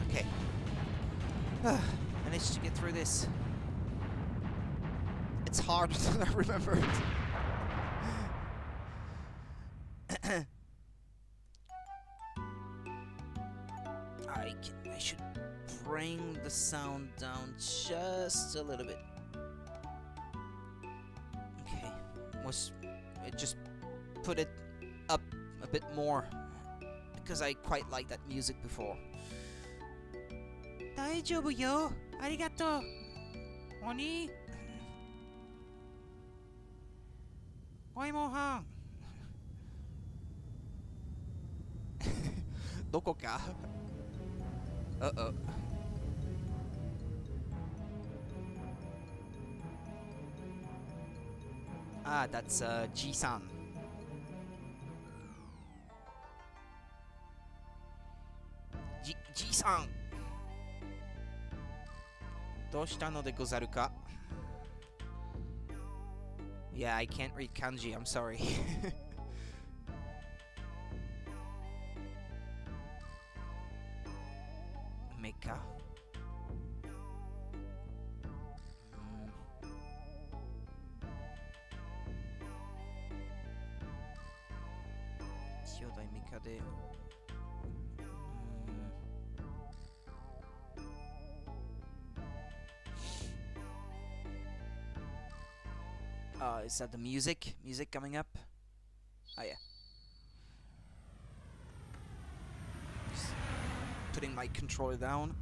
Okay. Managed to get through this. It's harder than I remembered. I should bring the sound down just a little bit. Okay, just put it up a bit more because I quite like that music before. 大丈夫よ。ありがとう。鬼。ゴエモンはん。どこか？Uh-oh. Ah, that's G-san. G-san! どうしたのでござるか? Yeah, I can't read kanji, I'm sorry. Mecha. Chiodai mecha de... is that the music? Music coming up? Oh yeah. Just putting my controller down.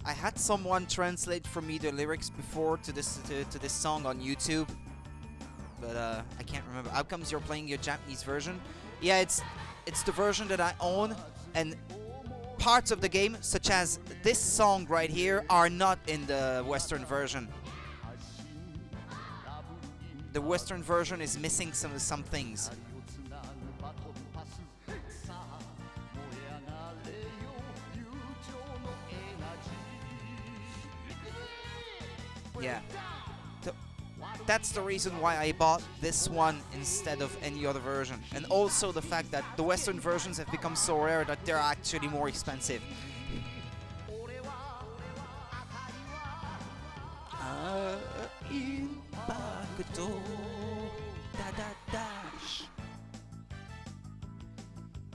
I had someone translate for me the lyrics before to this song on YouTube, but I can't remember. How comes you're playing your Japanese version? Yeah, it's the version that I own, and parts of the game, such as this song right here, are not in the Western version. The Western version is missing some things. Yeah. So that's the reason why I bought this one instead of any other version. And also the fact that the Western versions have become so rare that they're actually more expensive.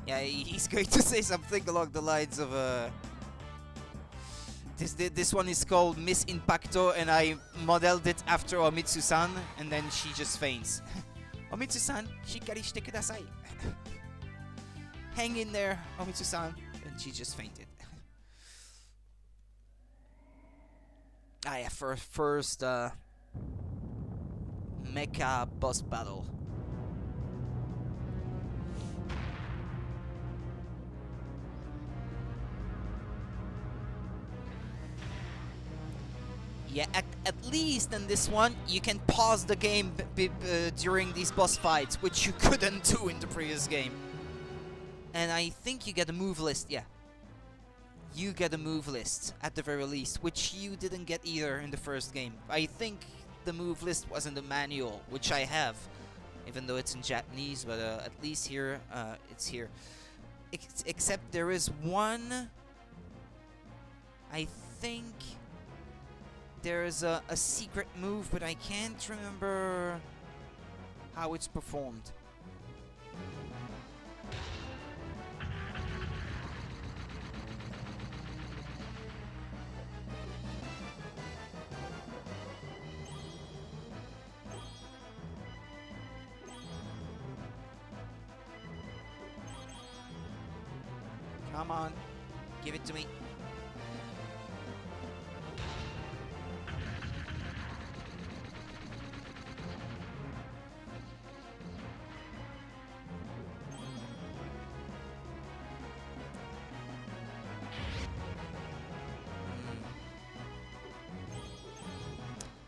Yeah, he's going to say something along the lines of this one is called Miss Impacto, and I modeled it after Omitsu-san, and then she just faints. Omitsu-san, shikari shite kudasai. Hang in there, Omitsu-san. And she just fainted. Ah yeah, first mecha boss battle. Yeah, at least in this one, you can pause the game during these boss fights, which you couldn't do in the previous game. And I think you get a move list, yeah. You get a move list, at the very least, which you didn't get either in the first game. I think the move list was in the manual, which I have, even though it's in Japanese, but at least here, it's here. Except there is one, I think... There's a secret move, but I can't remember how it's performed. Come on, give it to me.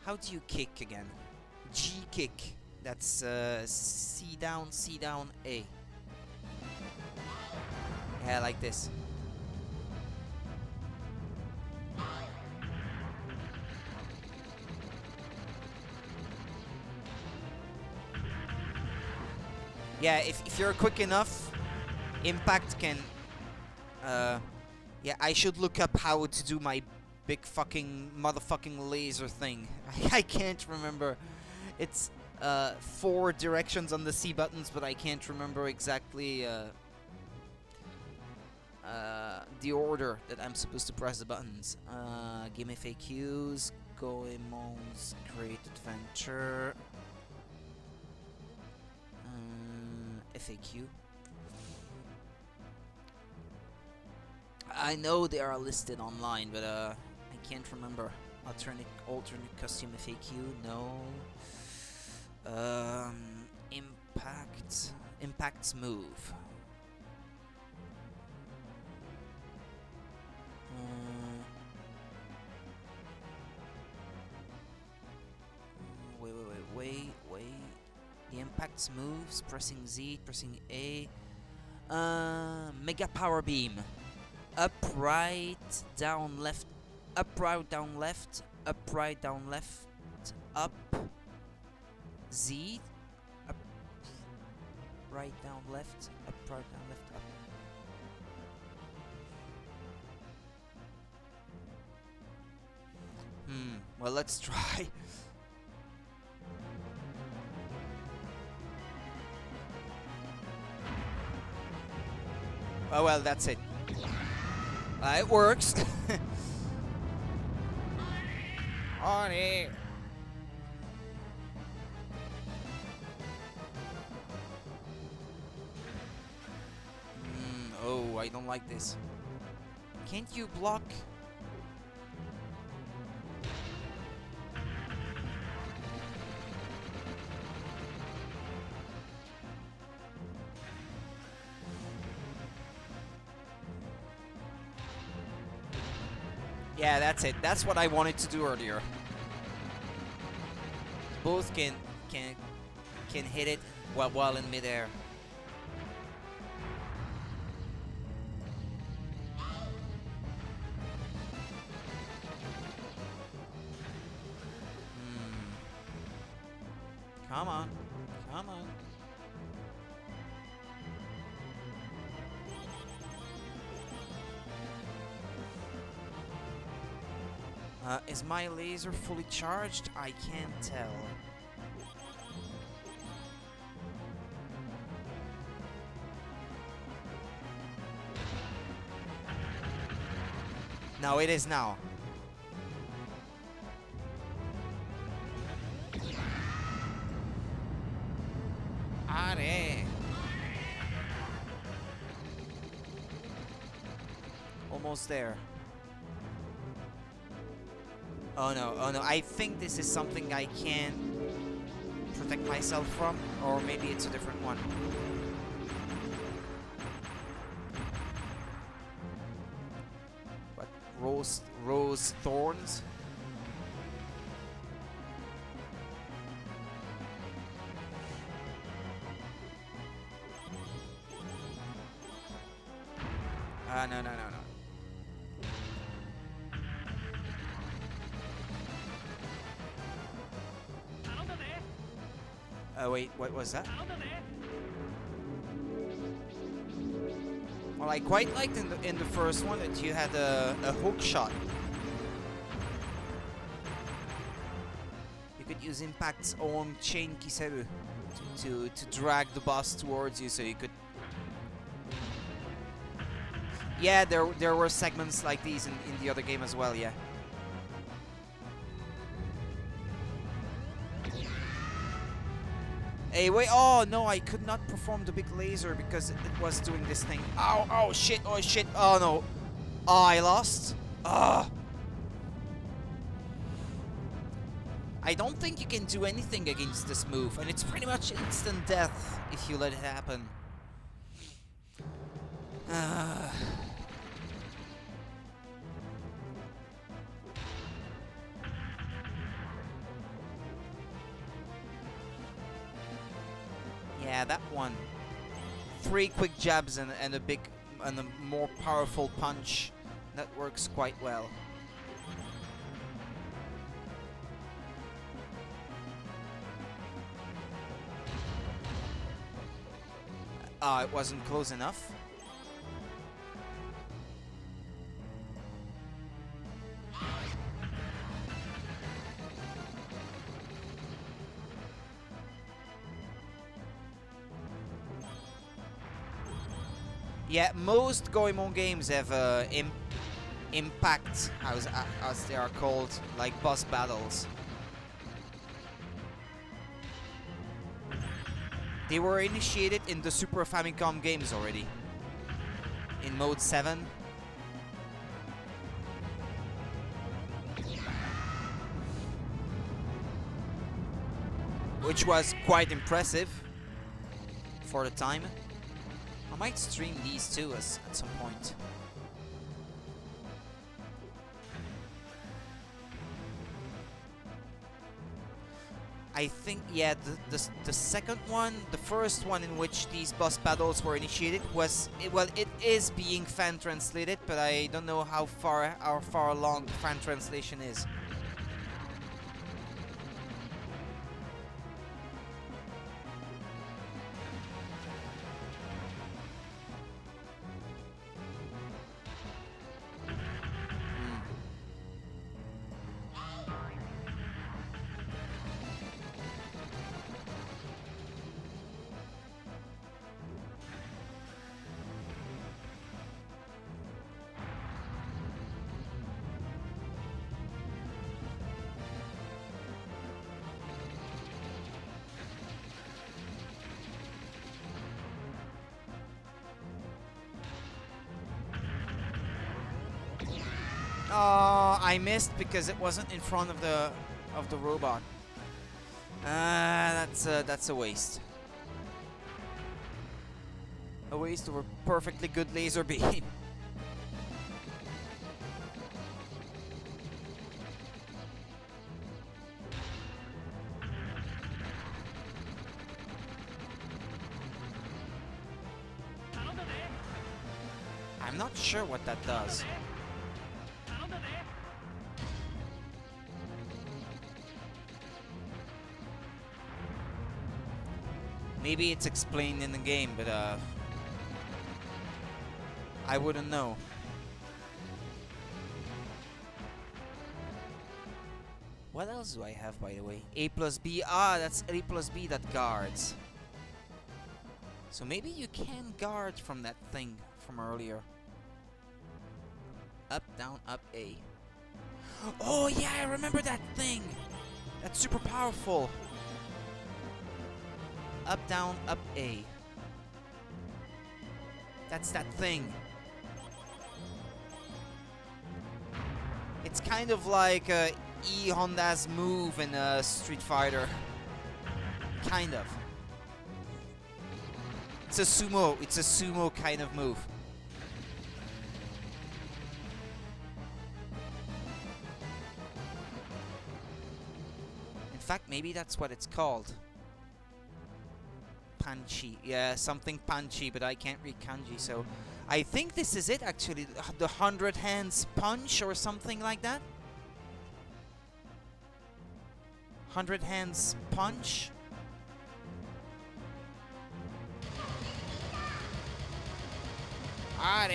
How do you kick again? G kick. That's C down, A. Yeah, like this. Yeah, if you're quick enough, Impact can... yeah, I should look up how to do my big fucking motherfucking laser thing. I can't remember. It's 4 directions on the C buttons, but I can't remember exactly the order that I'm supposed to press the buttons. Game FAQs, Goemon's Great Adventure, FAQ. I know they are listed online, but I can't remember. Alternate costume FAQ, no. Impact's move. Wait. The impact's moves, pressing Z, pressing A. Mega power beam. Up, right, down, left. Up, right, down, left. Up, right, down, left. Up. Z. Up, right, down, left. Up, right, down, left. Up. Well, let's try. Oh well, that's it. It works. On it. Oh, I don't like this. Can't you block? Yeah, that's it. That's what I wanted to do earlier. Both can hit it while in midair. Come on. Come on. Is my laser fully charged? I can't tell. No, it is now. Are. Almost there. Oh no, I think this is something I can protect myself from, or maybe it's a different one. What? Rose thorns? No. Wait, what was that? Well, I quite liked in the first one that you had a hook shot. You could use Impact's own chain kiseru to drag the boss towards you, so you could. Yeah, there were segments like these in the other game as well. Yeah. Hey, wait, oh no, I could not perform the big laser because it was doing this thing. Ow, oh shit, oh no. Oh, I lost. I don't think you can do anything against this move, and it's pretty much instant death if you let it happen. Yeah, that one. 3 quick jabs and a more powerful punch. That works quite well. It wasn't close enough. Yeah, most Goemon games have impact, as they are called, like boss battles. They were initiated in the Super Famicom games already. In Mode 7. Which was quite impressive for the time. I might stream these too at some point. I think, yeah, the second one, the first one in which these boss battles were initiated was, well, it is being fan translated, but I don't know how far along the fan translation is. Oh, I missed because it wasn't in front of the robot. That's a waste. A waste of a perfectly good laser beam. I'm not sure what that does. Maybe it's explained in the game, but I wouldn't know. What else do I have, by the way? A plus B. Ah, that's A plus B that guards. So maybe you can guard from that thing from earlier. Up, down, up, A. Oh yeah, I remember that thing! That's super powerful. Up, down, up, A. That's that thing. It's kind of like E Honda's move in Street Fighter. Kind of. It's a sumo kind of move. In fact, maybe that's what it's called. Panchi. Yeah, something Panchi, but I can't read kanji, so I think this is it actually. The 100 hands punch or something like that. 100 hands punch. Are.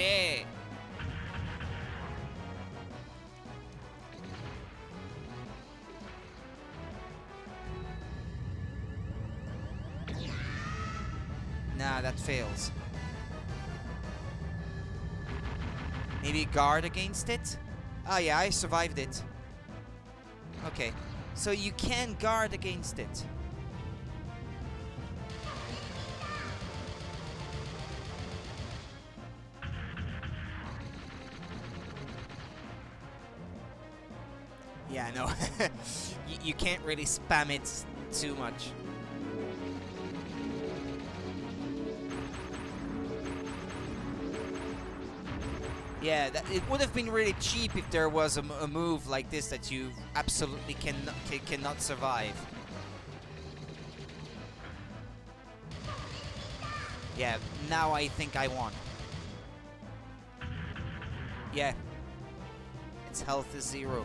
Nah, that fails. Maybe guard against it? Ah, yeah, I survived it. Okay, so you can guard against it. Yeah, no. You can't really spam it too much. Yeah, it would have been really cheap if there was a move like this that you absolutely cannot survive. Yeah, now I think I won. Yeah. Its health is 0.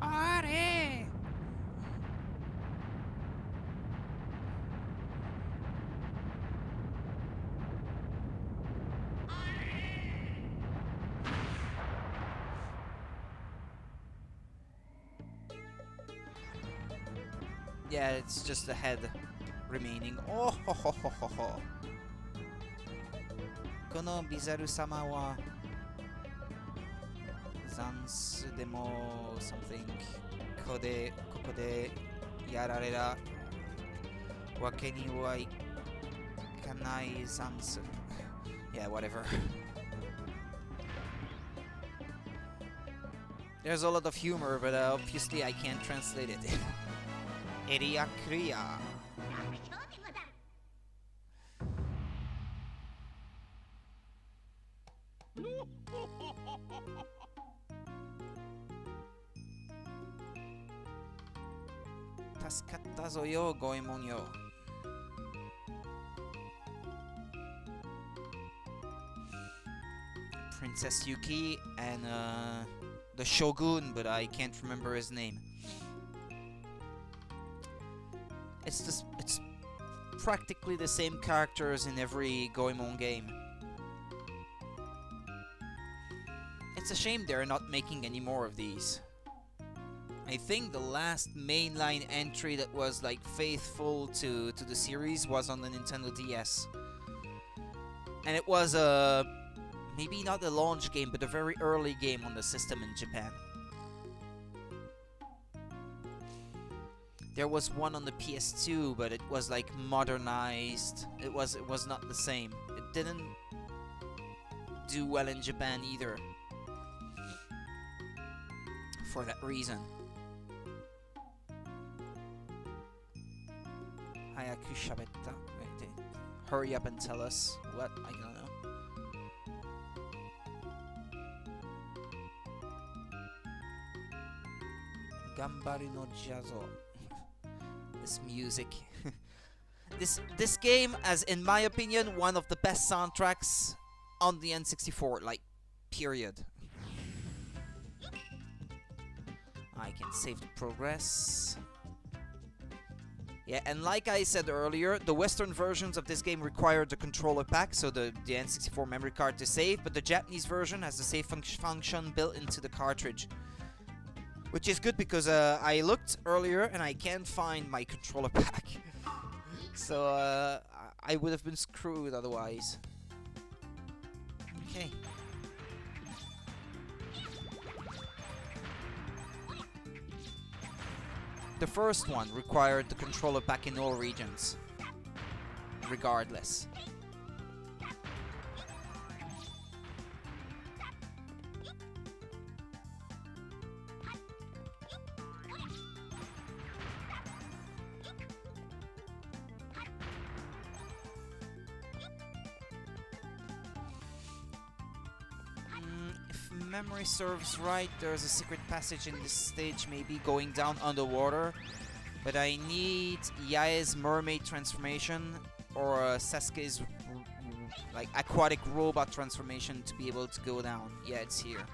Are! Yeah, it's just the head. remaining. Oh ho ho ho ho ho. このビザル様はザンスでも something ここでやられたわけにはいかないザンス Yeah, whatever. There's a lot of humor, but obviously I can't translate it. Eria Kriya. Tasukata zo yo, Goemon yo. Princess Yuki and the Shogun, but I can't remember his name. It's practically the same characters in every Goemon game. It's a shame they're not making any more of these. I think the last mainline entry that was like faithful to the series was on the Nintendo DS. And it was maybe not a launch game, but a very early game on the system in Japan. There was one on the PS2, but it was like modernized. It was not the same. It didn't do well in Japan either. For that reason. Hayaku shabetta. Wait, hurry up and tell us what? I don't know. Gambari no Jazo. This music. This game, as in my opinion, one of the best soundtracks on the N64, like, period. I can save the progress. Yeah, and like I said earlier, the Western versions of this game require the controller pack, so the N64 memory card to save, but the Japanese version has the save function built into the cartridge. Which is good because I looked earlier and I can't find my controller pack. So I would have been screwed otherwise. Okay. The first one required the controller pack in all regions. Regardless. Memory serves right, there's a secret passage in this stage, maybe going down underwater, but I need Yae's mermaid transformation or Sasuke's like aquatic robot transformation to be able to go down. Yeah, it's here.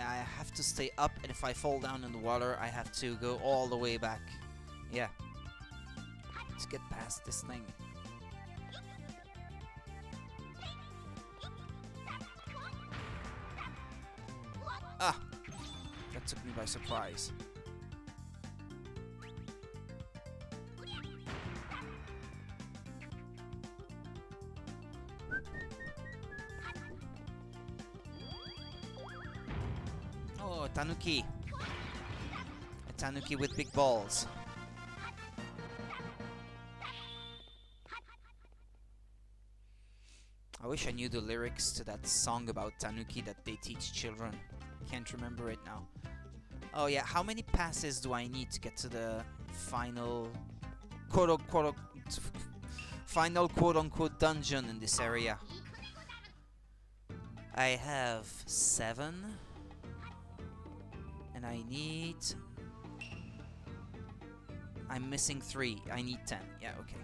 I have to stay up, and if I fall down in the water, I have to go all the way back. Yeah. Let's get past this thing. Ah! That took me by surprise. Oh, Tanuki. A Tanuki with big balls. I wish I knew the lyrics to that song about Tanuki that they teach children. Can't remember it now. Oh yeah, how many passes do I need to get to the final final quote-unquote dungeon in this area? I have 7. And I need... I'm missing 3. I need 10. Yeah, okay.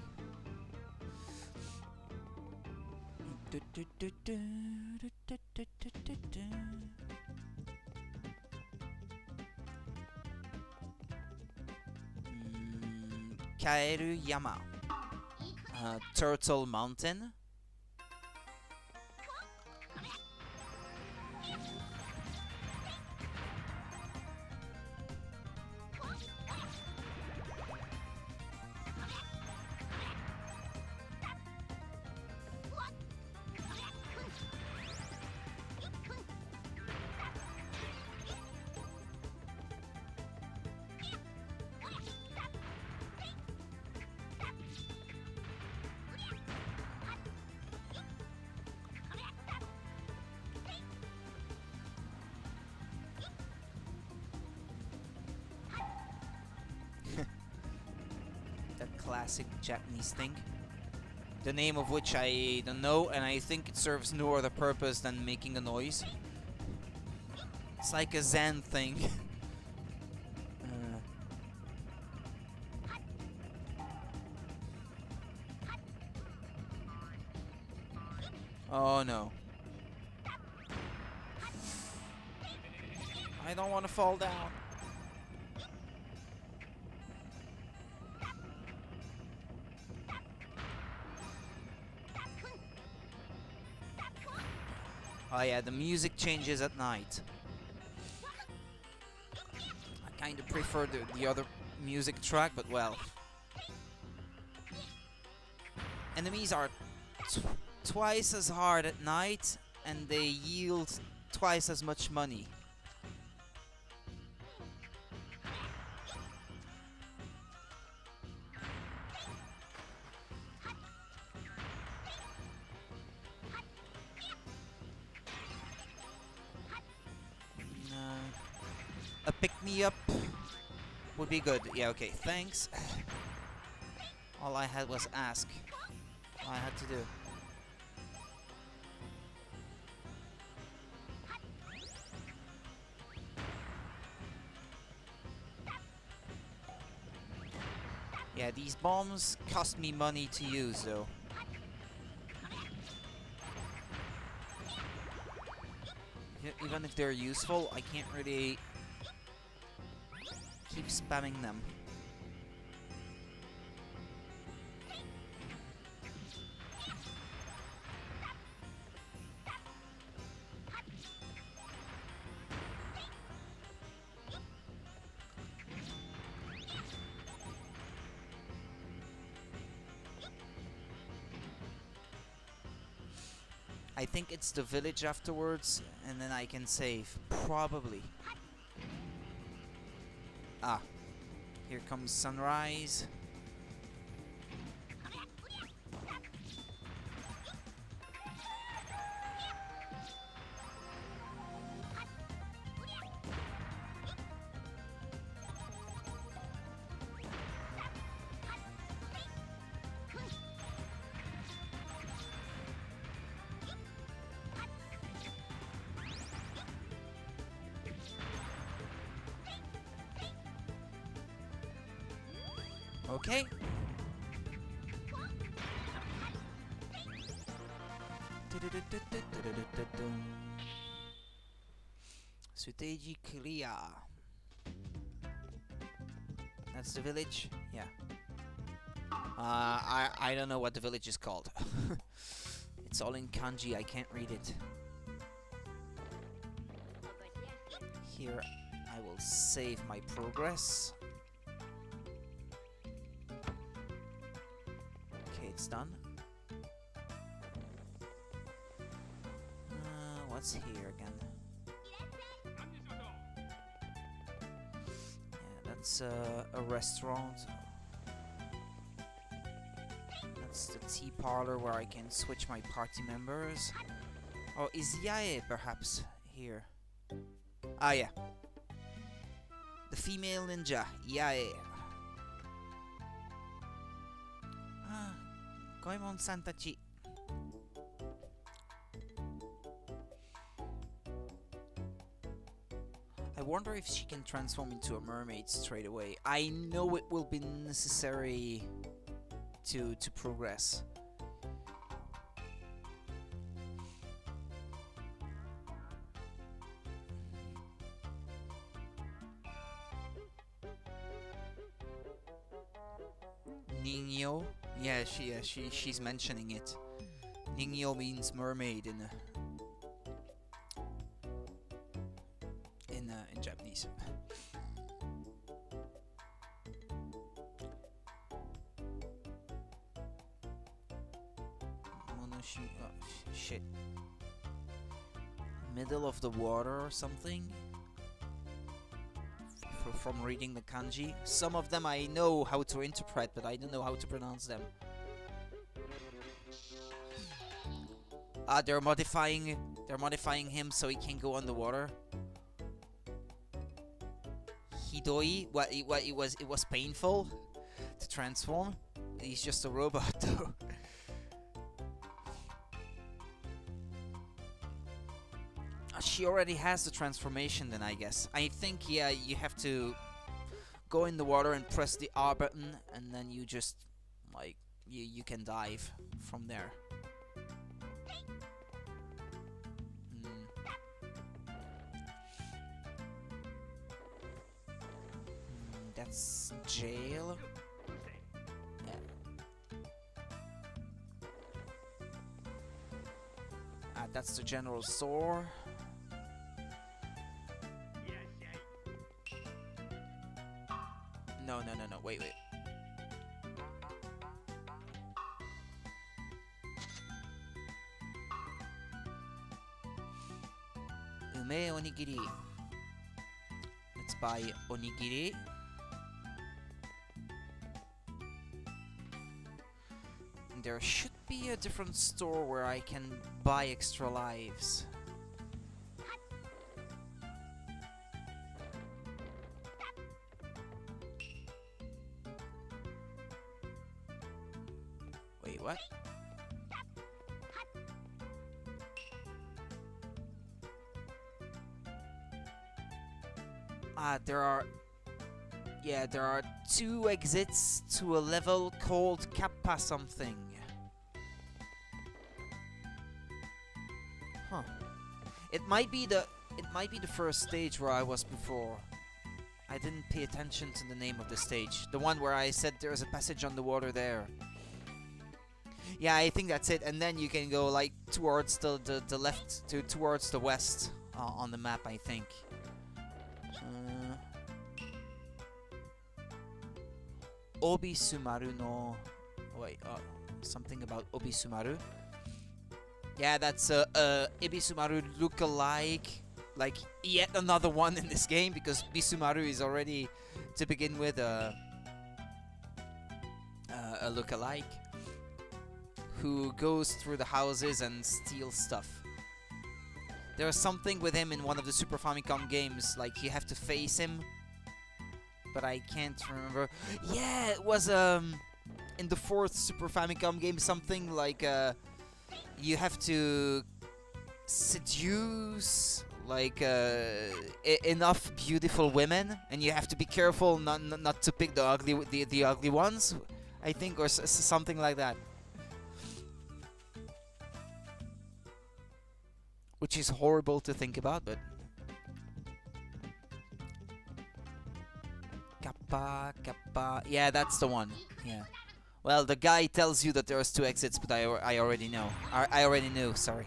Kaeru Yama. Turtle Mountain. Classic Japanese thing, the name of which I don't know, and I think it serves no other purpose than making a noise. It's like a Zen thing. Oh no. I don't want to fall down. Oh yeah, the music changes at night. I kind of prefer the other music track, but well. Enemies are twice as hard at night, and they yield twice as much money. A pick-me-up would be good. Yeah, okay, thanks. All I had was ask. All I had to do. Yeah, these bombs cost me money to use, though. Even if they're useful, I can't really keep spamming them. I think it's the village afterwards, and then I can save. Probably. Ah. Here comes sunrise. Okay. Stage clear. That's the village? Yeah. I don't know what the village is called. It's all in kanji, I can't read it. Here I will save my progress. Okay, it's done. What's here again? Yeah, that's a restaurant. That's the tea parlor where I can switch my party members. Oh, is Yae perhaps here? Ah, yeah. The female ninja, Yae. Ah, Goemon-san tachi. I wonder if she can transform into a mermaid straight away. I know it will be necessary to progress. Ningyo? Yeah, she's mentioning it. Ningyo means mermaid in Japanese. Monoshi, oh, shit. Middle of the water or something? From reading the kanji. Some of them I know how to interpret, but I don't know how to pronounce them. They're modifying him so he can go underwater. Hidoi, it was painful to transform. He's just a robot though. She already has the transformation then, I guess. I think, yeah, you have to go in the water and press the R button, and then you just, like, you can dive from there. That's jail. Yeah. That's the general store. No, wait. Ume onigiri. Let's buy onigiri. There should be a different store where I can buy extra lives. Wait, what? There are 2 exits to a level called Kappa something. Huh. It might be the first stage where I was before. I didn't pay attention to the name of the stage. The one where I said there's a passage underwater there. Yeah, I think that's it. And then you can go like towards the left towards the west on the map, I think. Obisumaru no... Wait, something about Obisumaru. Yeah, that's Ibisumaru look-alike. Like, yet another one in this game, because Bisumaru is already, to begin with, a look-alike. Who goes through the houses and steals stuff. There's something with him in one of the Super Famicom games, like you have to face him. But I can't remember. Yeah, it was in the 4th Super Famicom game, something like you have to seduce like enough beautiful women, and you have to be careful not to pick the ugly ones, I think, or something like that. Which is horrible to think about, but Kappa. Yeah, that's the one. Yeah. Well, the guy tells you that there's 2 exits, but I already know. I already knew, sorry.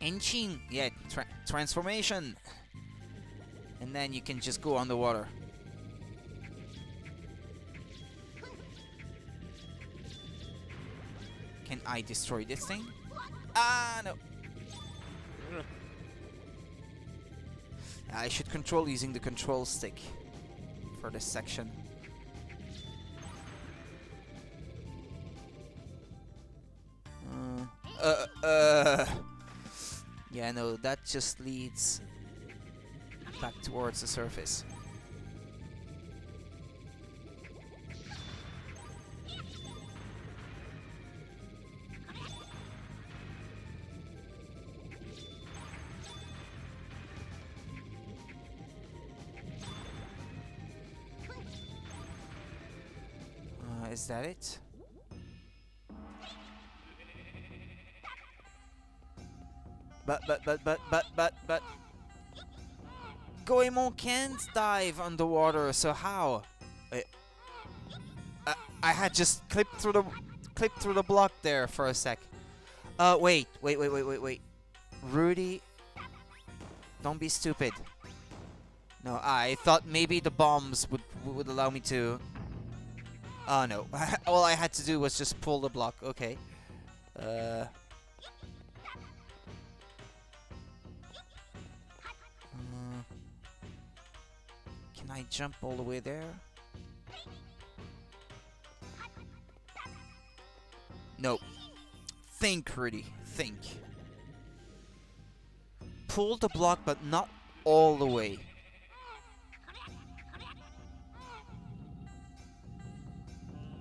Enchin, yeah, transformation, and then you can just go underwater. Can I destroy this thing? Ah, no. I should control using the control stick for this section. Yeah, no, that just leads back towards the surface. Is that it? But Goemon can't dive underwater, so how? I had just clipped through the block there for a sec. Wait. Rudy, don't be stupid. No, I thought maybe the bombs would allow me to. Oh no. All I had to do was just pull the block. Okay. Can I jump all the way there? No. Think, Rudy. Think. Pull the block, but not all the way.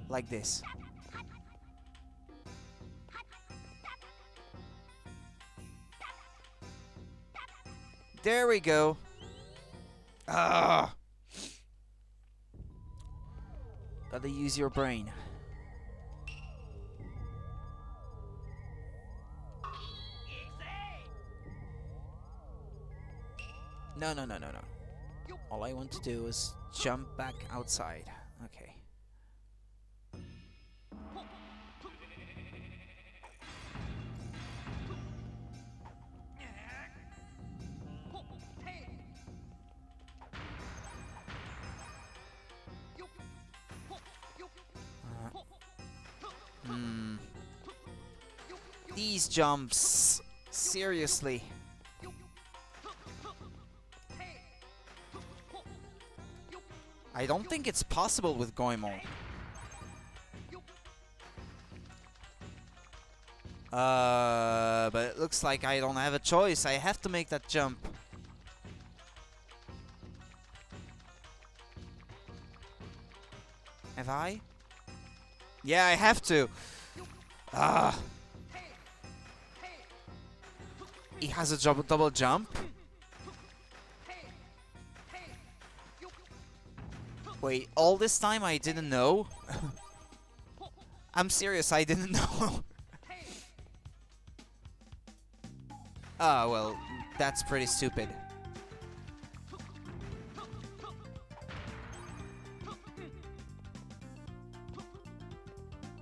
Like this. There we go. Ah. Gotta use your brain. No. All I want to do is jump back outside. Okay. These jumps, seriously. I don't think it's possible with Goemon. But it looks like I don't have a choice. I have to make that jump. Have I? Yeah, I have to. Ah. He has a double jump. Wait, all this time I didn't know? I'm serious, I didn't know. Ah, well, that's pretty stupid.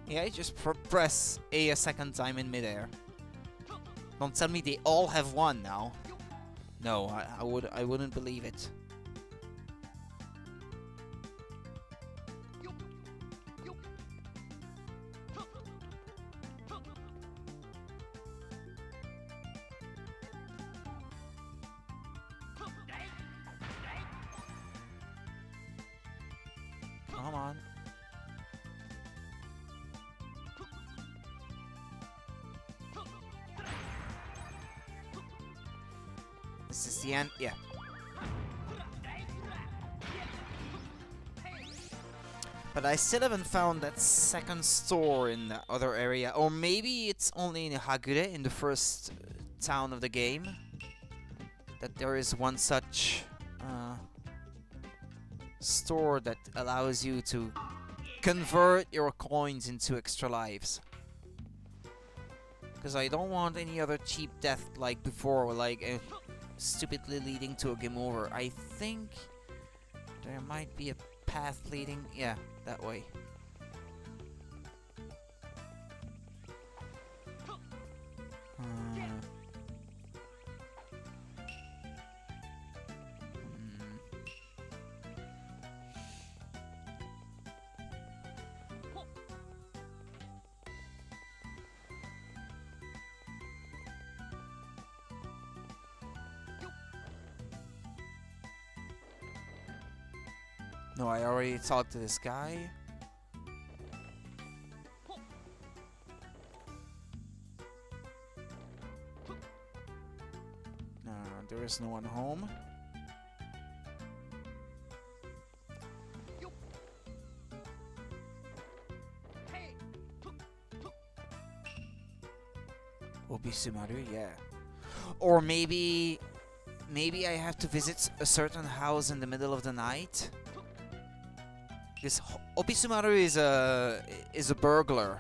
Yeah, just press A second time in midair. Don't tell me they all have one now. No, I wouldn't believe it. Come on. This is the end? Yeah. But I still haven't found that second store in the other area. Or maybe it's only in Hagure, in the first town of the game, that there is one such store that allows you to convert your coins into extra lives. Because I don't want any other cheap death like before, like stupidly leading to a game over. I think there might be a path leading, yeah, that way. No, I already talked to this guy. No, there is no one home. Obisumaru, yeah. Or maybe I have to visit a certain house in the middle of the night. This Obisumaru is a burglar.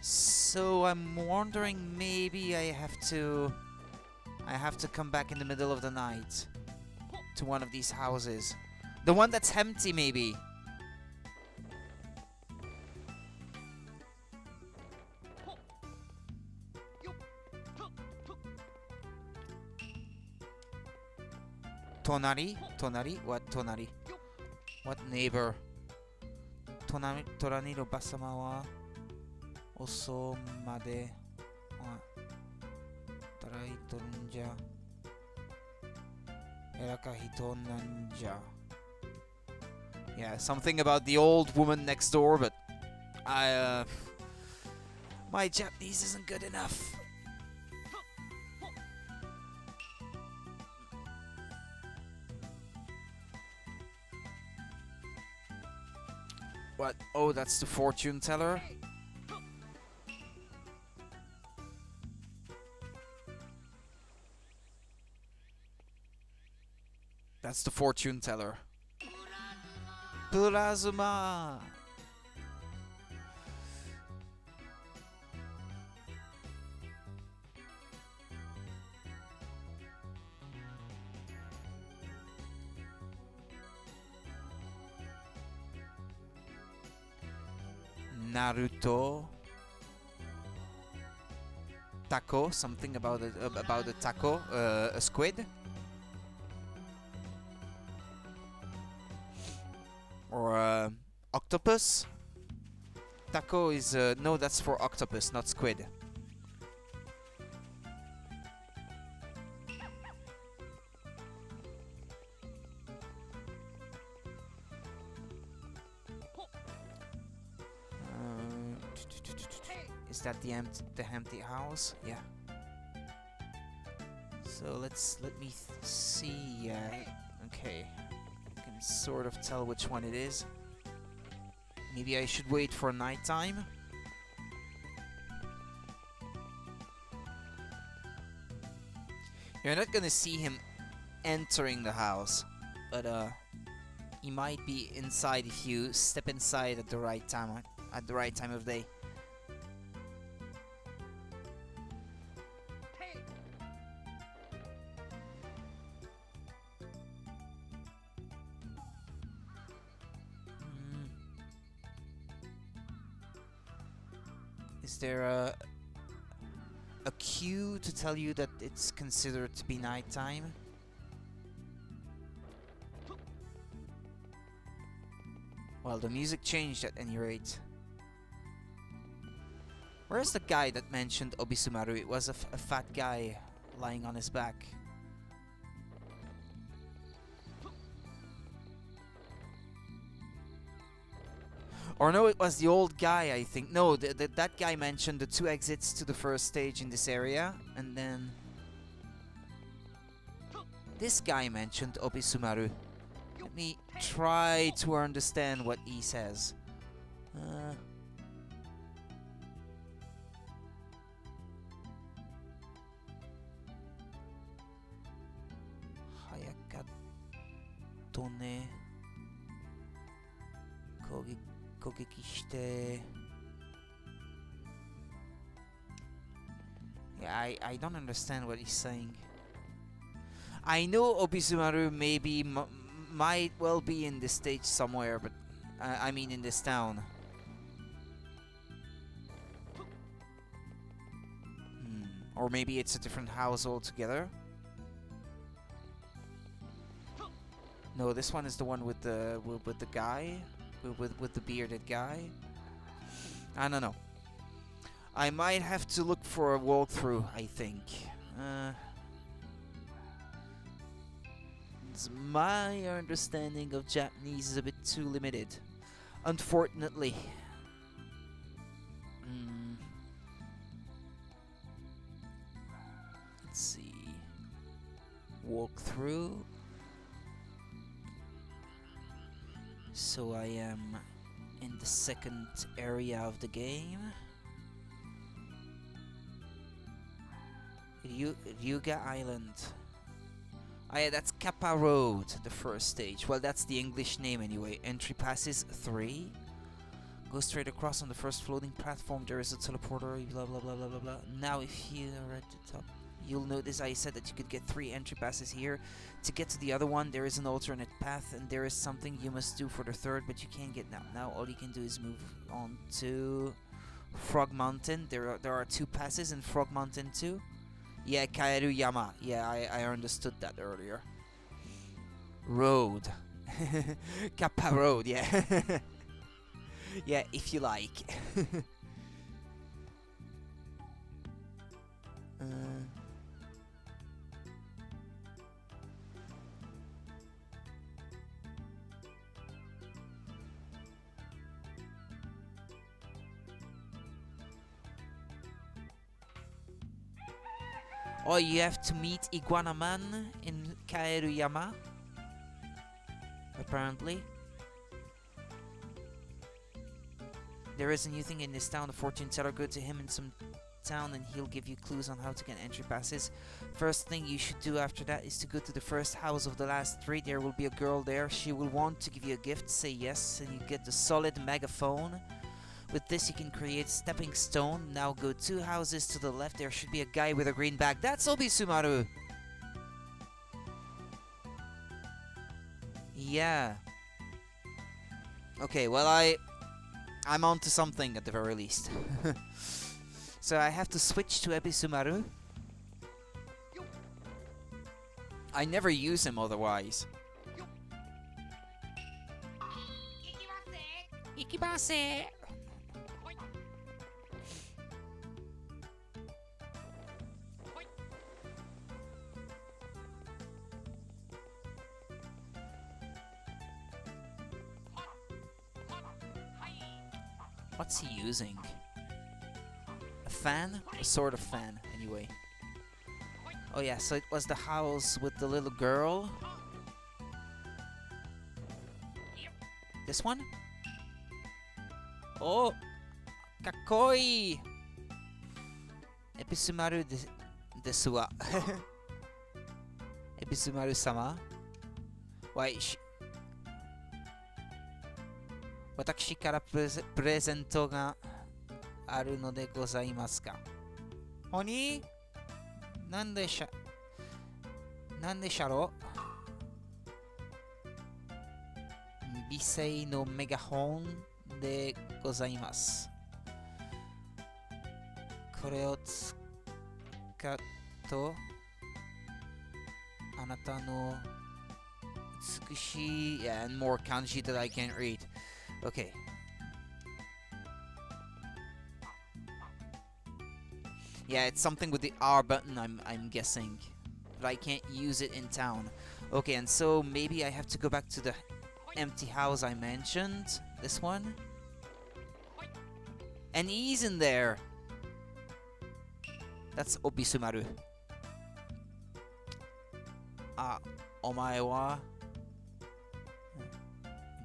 So I'm wondering maybe I have to come back in the middle of the night to one of these houses. The one that's empty maybe. Tonari? Tonari? What tonari? What neighbor? Torani no basama wa oso made taraitorun ja eraka hito nan ja. Yeah, something about the old woman next door, but my Japanese isn't good enough. What? Oh, that's the fortune teller? That's the fortune teller. Purazuma! Naruto. Taco, something about a taco, a squid. Or octopus. Taco is no, that's for octopus, not squid. Is that the empty house? Yeah. So let me see. Okay, I can sort of tell which one it is. Maybe I should wait for nighttime. You're not gonna see him entering the house, but he might be inside if you step inside at the right time. At the right time of day. Is there a cue to tell you that it's considered to be nighttime? Well, the music changed at any rate. Where's the guy that mentioned Obisumaru? It was a fat guy lying on his back. Or no, it was the old guy, I think. No, that guy mentioned the 2 exits to the first stage in this area, and then this guy mentioned Obisumaru. Let me try to understand what he says. Hayakato ne. Yeah, I don't understand what he's saying. I know Obisumaru maybe might well be in this stage somewhere, but I mean in this town. Or maybe it's a different house altogether. No, this one is the one with the guy. With the bearded guy. I don't know. I might have to look for a walkthrough, I think. My understanding of Japanese is a bit too limited, unfortunately. Let's see. Walk through. So I am in the second area of the game. Ryuga Island. Oh yeah, that's Kappa Road, the first stage. Well, that's the English name anyway. Entry passes 3. Go straight across on the first floating platform. There is a teleporter, blah blah blah blah blah blah. Now if you are at the top, you'll notice I said that you could get 3 entry passes here. To get to the other one, there is an alternate path, and there is something you must do for the third, but you can't get now. Now all you can do is move on to Frog Mountain. There are 2 passes in Frog Mountain too. Yeah, Kaeru Yama. Yeah, I understood that earlier. Road. Kappa Road, yeah. Yeah, if you like. Oh, you have to meet Iguana Man in Kaeru Yama. Apparently. There is a new thing in this town, the fortune teller. Go to him in some town and he'll give you clues on how to get entry passes. First thing you should do after that is to go to the first house of the last 3. There will be a girl there. She will want to give you a gift. Say yes and you get the solid megaphone. With this you can create stepping stone. Now go 2 houses to the left. There should be a guy with a green bag. That's Obisumaru. Yeah. Okay, well I'm on to something at the very least. So I have to switch to Ebisumaru. I never use him otherwise. Ikimase. What's he using? A fan? A sort of fan, anyway. Oh yeah, so it was the house with the little girl. This one? Oh! Kakoi! Ebisumaru desu wa. Ebisumaru-sama? Why, 私からプレゼントがあるのでございますか。何？なんでしゃろ？美声のメガホンでございます。これを使うとあなたの美しい yeah, and more kanji that I can't read. Okay. Yeah, it's something with the R button, I'm guessing. But I can't use it in town. Okay, and so maybe I have to go back to the empty house I mentioned. This one. And he's in there. That's Obisumaru. Ah, omae wa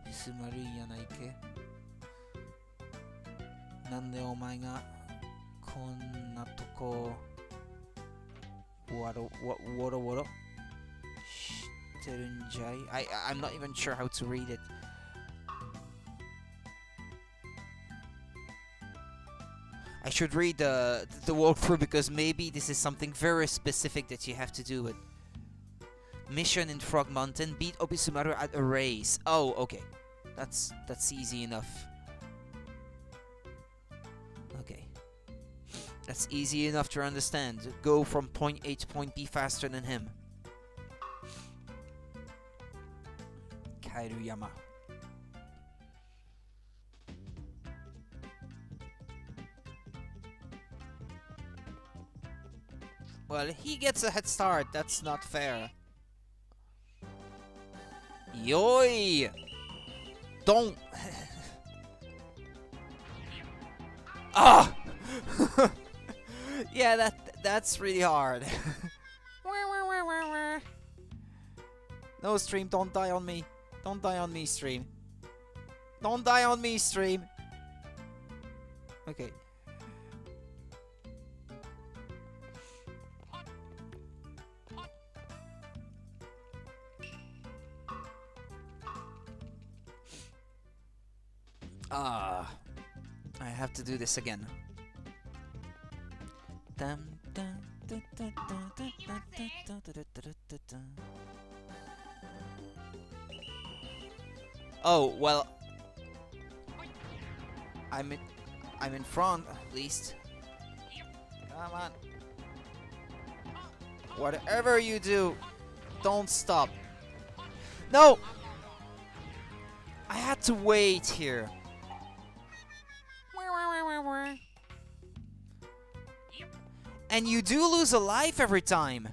ビスマルいやないけ。なんでお前がこんなとこわろわろ知ってるんじゃい？ I'm not even sure how to read it. I should read the walkthrough because maybe this is something very specific that you have to do with. Mission in Frog Mountain. Beat Obisumaru at a race. Oh, okay. That's easy enough. Okay. That's easy enough to understand. Go from point A to point B faster than him. Kaeru Yama. Well, he gets a head start. That's not fair. Yoy! Don't. Ah! Yeah, that's really hard. No, stream, don't die on me. Don't die on me, stream. Don't die on me, stream. Okay. I have to do this again. Oh, well, I'm in front at least. Come on. Whatever you do, don't stop. No! I had to wait here. And you do lose a life every time.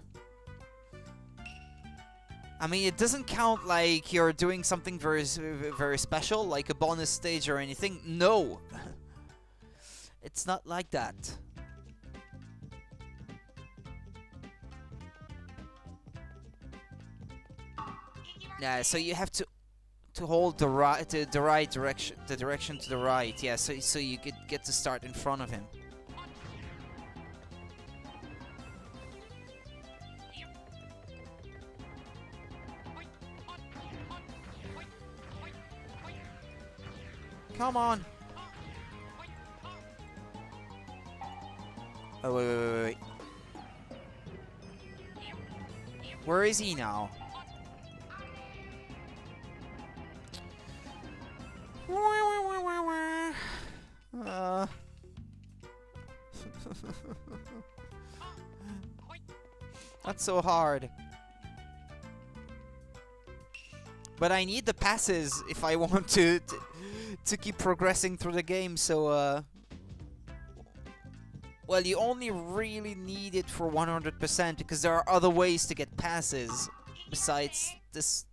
I mean, it doesn't count like you're doing something very, very special, like a bonus stage or anything. No. It's not like that. Yeah, so you have to hold the right direction, the direction to the right. Yeah, so you get to start in front of him. Come on. Oh, wait. Where is he now? That's so hard. But I need the passes if I want to keep progressing through the game, so well, you only really need it for 100% because there are other ways to get passes besides this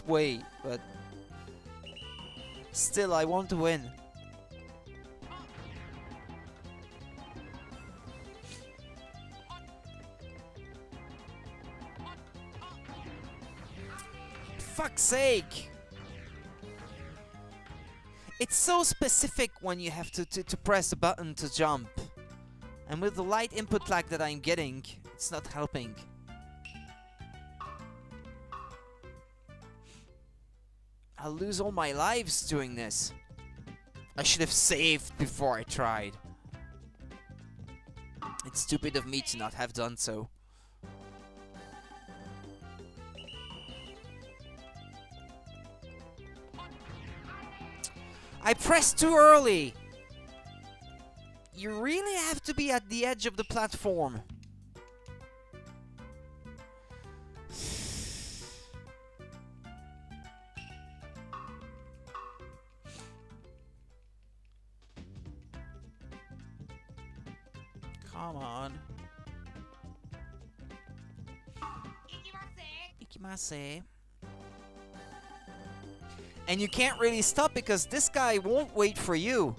way, but still I want to win. Fuck's sake! It's so specific when you have to press a button to jump. And with the light input lag that I'm getting, it's not helping. I'll lose all my lives doing this. I should have saved before I tried. It's stupid of me to not have done so. I pressed too early! You really have to be at the edge of the platform. Come on. Ikimase. And you can't really stop because this guy won't wait for you.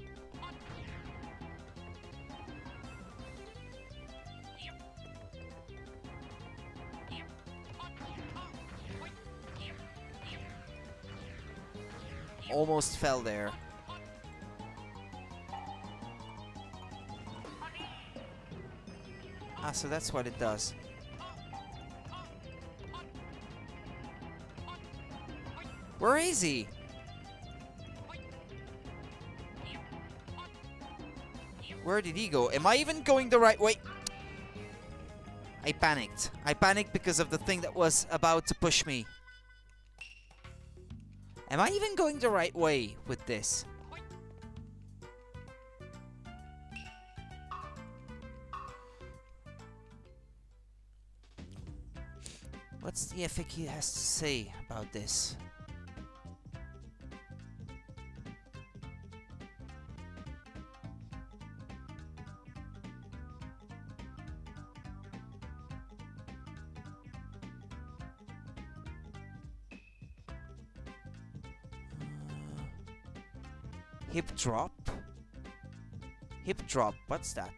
Almost fell there. Ah, so that's what it does. Where is he? Where did he go? Am I even going the right way? I panicked. I panicked because of the thing that was about to push me. Am I even going the right way with this? What's the FAQ has to say about this? Hip drop? Hip drop, what's that?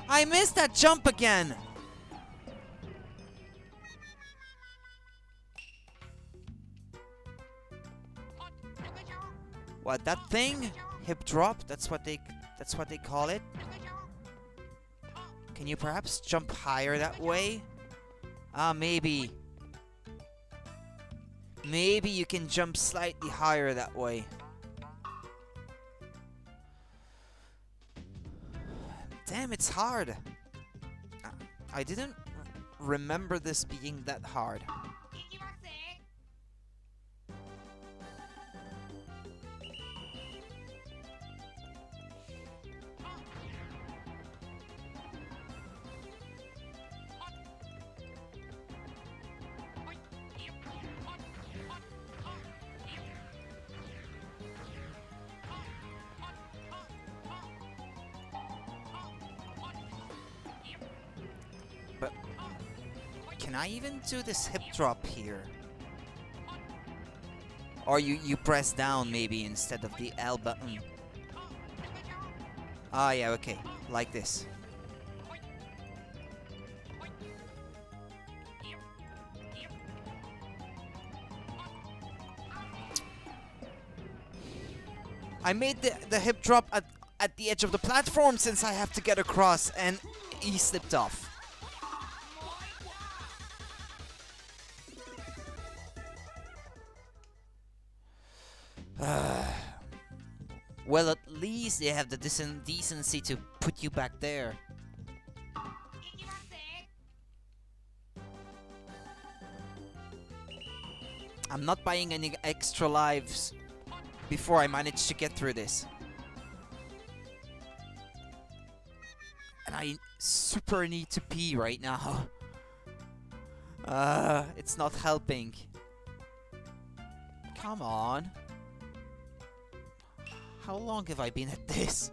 I missed that jump again! What, that thing? Hip drop? That's what they call it? Can you perhaps jump higher that way? Maybe. Maybe you can jump slightly higher that way. Damn, it's hard. I didn't remember this being that hard. But can I even do this hip drop here? Or you press down maybe instead of the L button. Ah, yeah, okay. Like this. I made the hip drop at the edge of the platform since I have to get across, and he slipped off. Well, at least they have the decency to put you back there. I'm not buying any extra lives before I manage to get through this. And I super need to pee right now. It's not helping. Come on. How long have I been at this?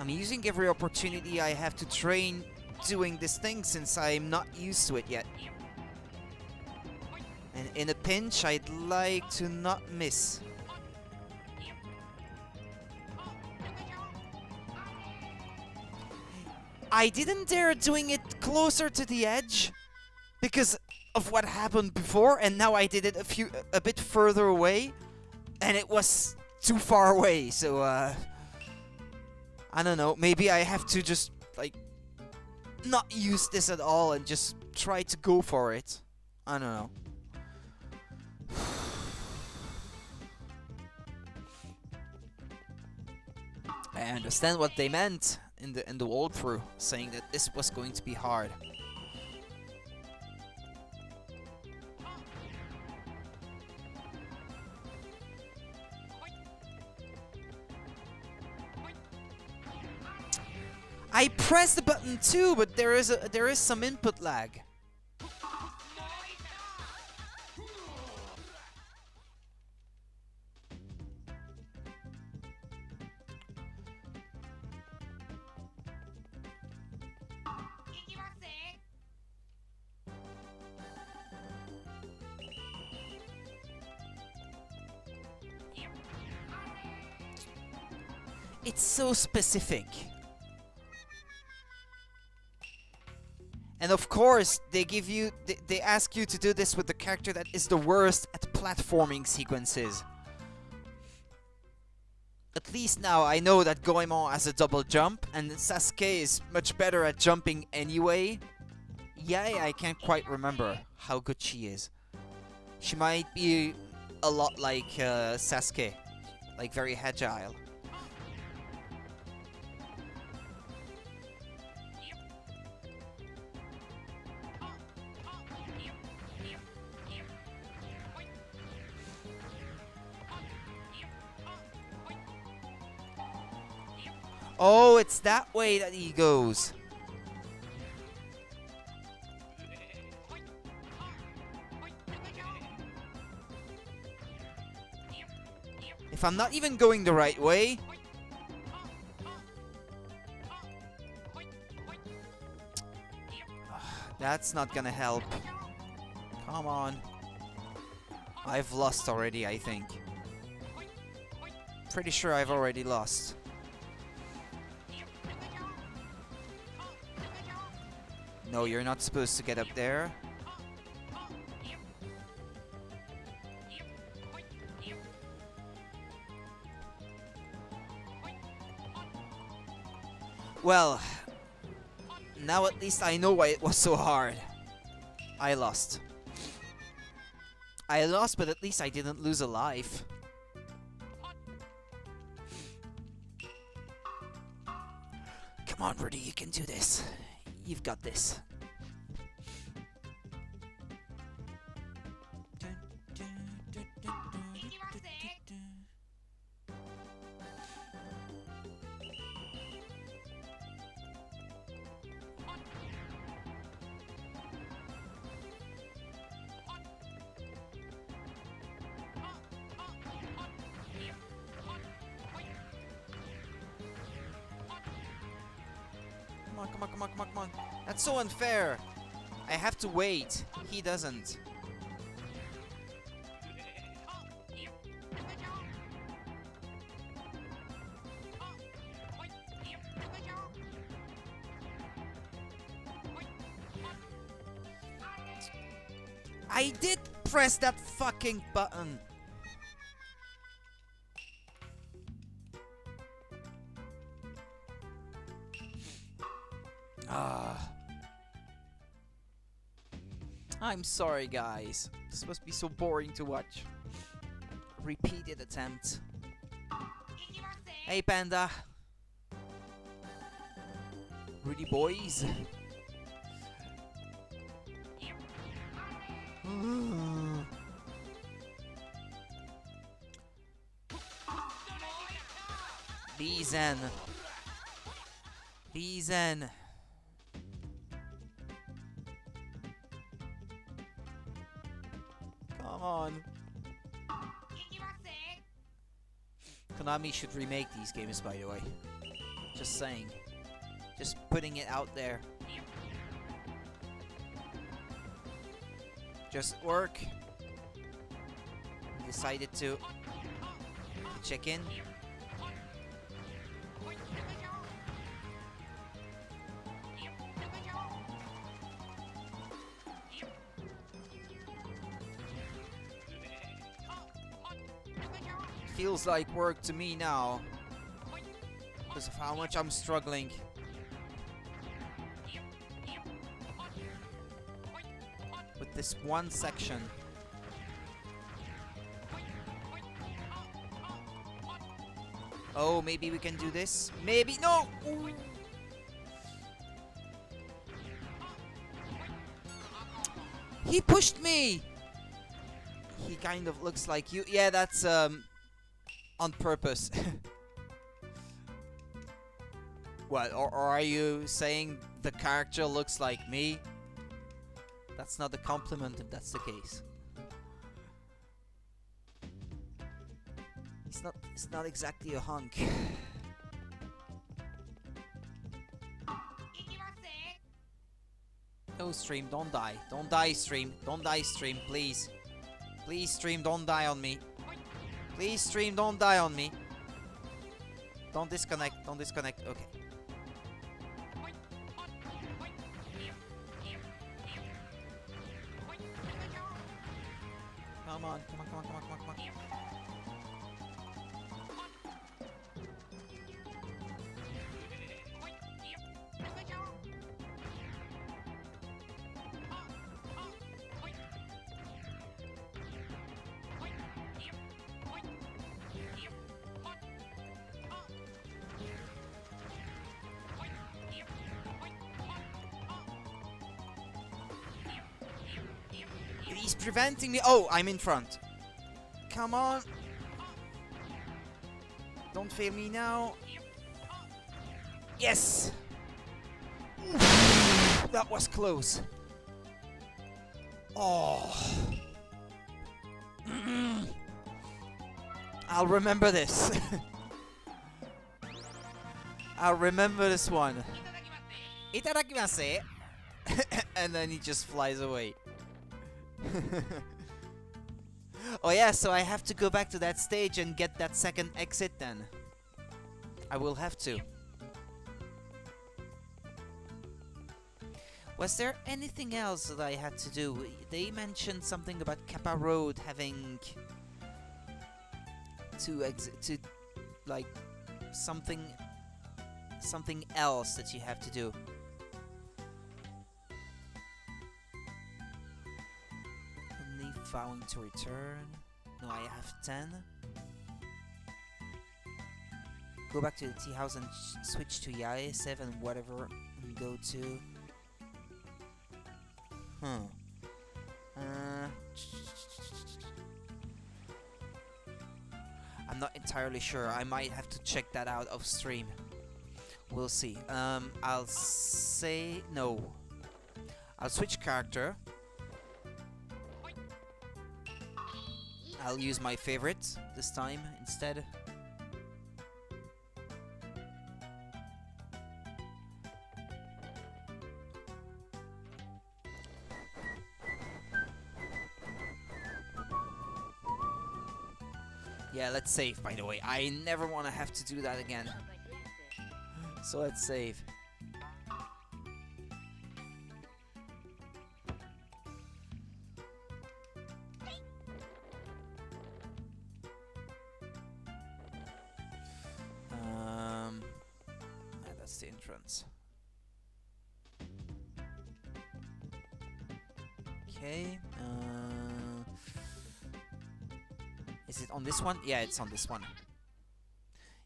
I'm using every opportunity I have to train doing this thing since I'm not used to it yet. And in a pinch, I'd like to not miss. I didn't dare doing it closer to the edge because of what happened before, and now I did it a bit further away, and it was too far away, so I don't know, maybe I have to just, like, not use this at all and just try to go for it. I don't know. I understand what they meant in the walkthrough, saying that this was going to be hard. I pressed the button too, but there is some input lag. It's so specific. And of course, they ask you to do this with the character that is the worst at platforming sequences. At least now I know that Goemon has a double jump, and Sasuke is much better at jumping anyway. Yeah, I can't quite remember how good she is. She might be a lot like Sasuke, like very agile. Oh, it's that way that he goes. If I'm not even going the right way... That's not gonna help. Come on. I've lost already, I think. Pretty sure I've already lost. No, you're not supposed to get up there. Well, now at least I know why it was so hard. I lost. I lost, but at least I didn't lose a life. Come on, Rudy, you can do this. You've got this. Come on. That's so unfair. I have to wait. He doesn't. I did press that fucking button. I'm sorry, guys. This must be so boring to watch. Repeated attempt. Hey, Panda. Rudy boys. Zen. Zen. Come on. Konami should remake these games, by the way. Just saying. Just putting it out there. Just work. Decided to check in. Feels like work to me now because of how much I'm struggling. With this one section. Oh, maybe we can do this? Maybe. No! Ooh. He pushed me! He kind of looks like you. Yeah, that's on purpose. What? Or are you saying the character looks like me? That's not a compliment if that's the case. It's not exactly a hunk. No, stream, don't die. Don't die, stream. Don't die, stream, please. Please, stream, don't die on me. Please, stream, don't die on me. Don't disconnect. Don't disconnect. Okay. Come on. Come on. Come on. Come on. Come on. Come on. He's preventing me. Oh, I'm in front. Come on. Don't fail me now. Yes. Oof. That was close. Oh. I'll remember this. I'll remember this one. Itadakimasu. And then he just flies away. Oh yeah, so I have to go back to that stage and get that second exit then. I will have to. Was there anything else that I had to do? They mentioned something about Kappa Road having to like something else that you have to do. Vowing to return. No, I have 10. Go back to the tea house and switch to Yae 7, whatever, and go to. I'm not entirely sure. I might have to check that out off stream. We'll see. I'll say no. I'll switch character. I'll use my favorite this time instead. Yeah, let's save, by the way. I never want to have to do that again. So let's save. That's the entrance. Okay. Is it on this one? Yeah, it's on this one.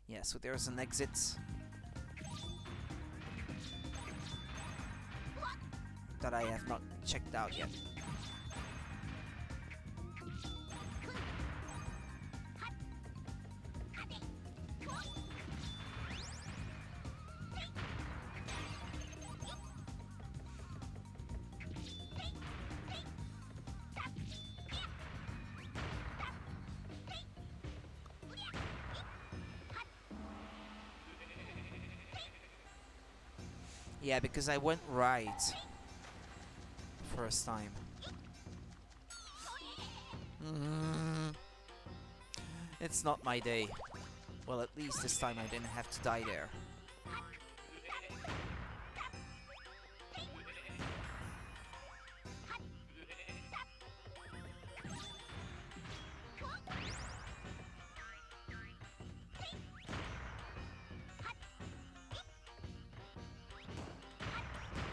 Yeah, so there's an exit. That I have not checked out yet. Yeah, because I went right first time. It's not my day. Well, at least this time I didn't have to die there.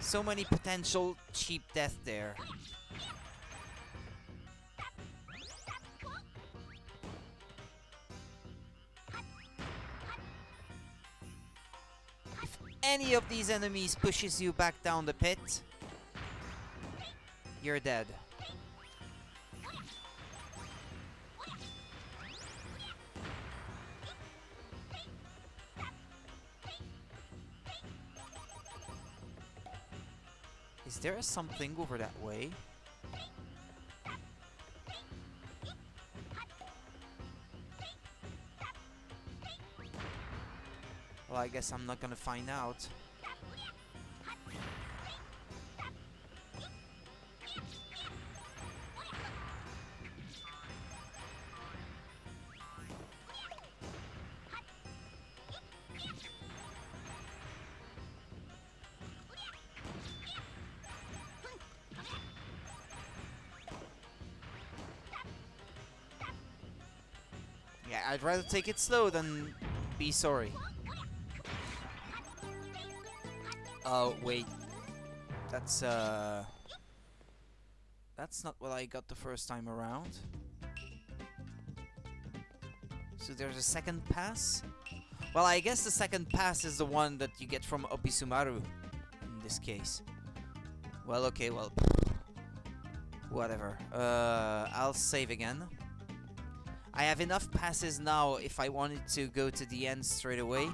So many potential cheap death there. If any of these enemies pushes you back down the pit, you're dead. Is there something over that way? Well, I guess I'm not gonna find out. I'd rather take it slow than be sorry. Oh, wait. That's not what I got the first time around. So there's a second pass? Well, I guess the second pass is the one that you get from Opisumaru, in this case. Well, okay, well... whatever. I'll save again. I have enough passes now if I wanted to go to the end straight away.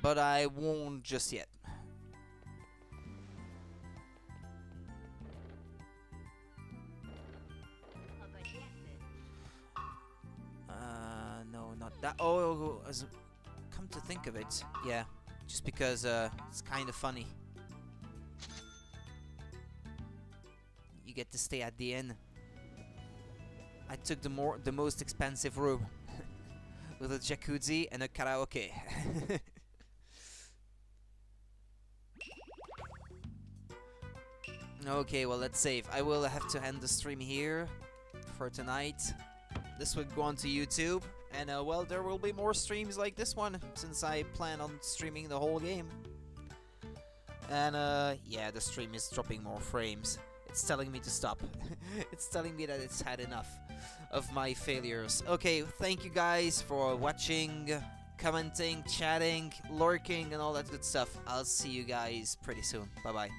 But I won't just yet. No, not that. Oh, come to think of it, yeah. Just because it's kind of funny. You get to stay at the inn. I took the most expensive room with a jacuzzi and a karaoke. Okay, well, let's save. I will have to end the stream here for tonight. This will go on to YouTube, and well, there will be more streams like this one since I plan on streaming the whole game. And yeah, the stream is dropping more frames. It's telling me to stop. It's telling me that it's had enough of my failures. Okay, thank you guys for watching, commenting, chatting, lurking, and all that good stuff. I'll see you guys pretty soon. Bye-bye.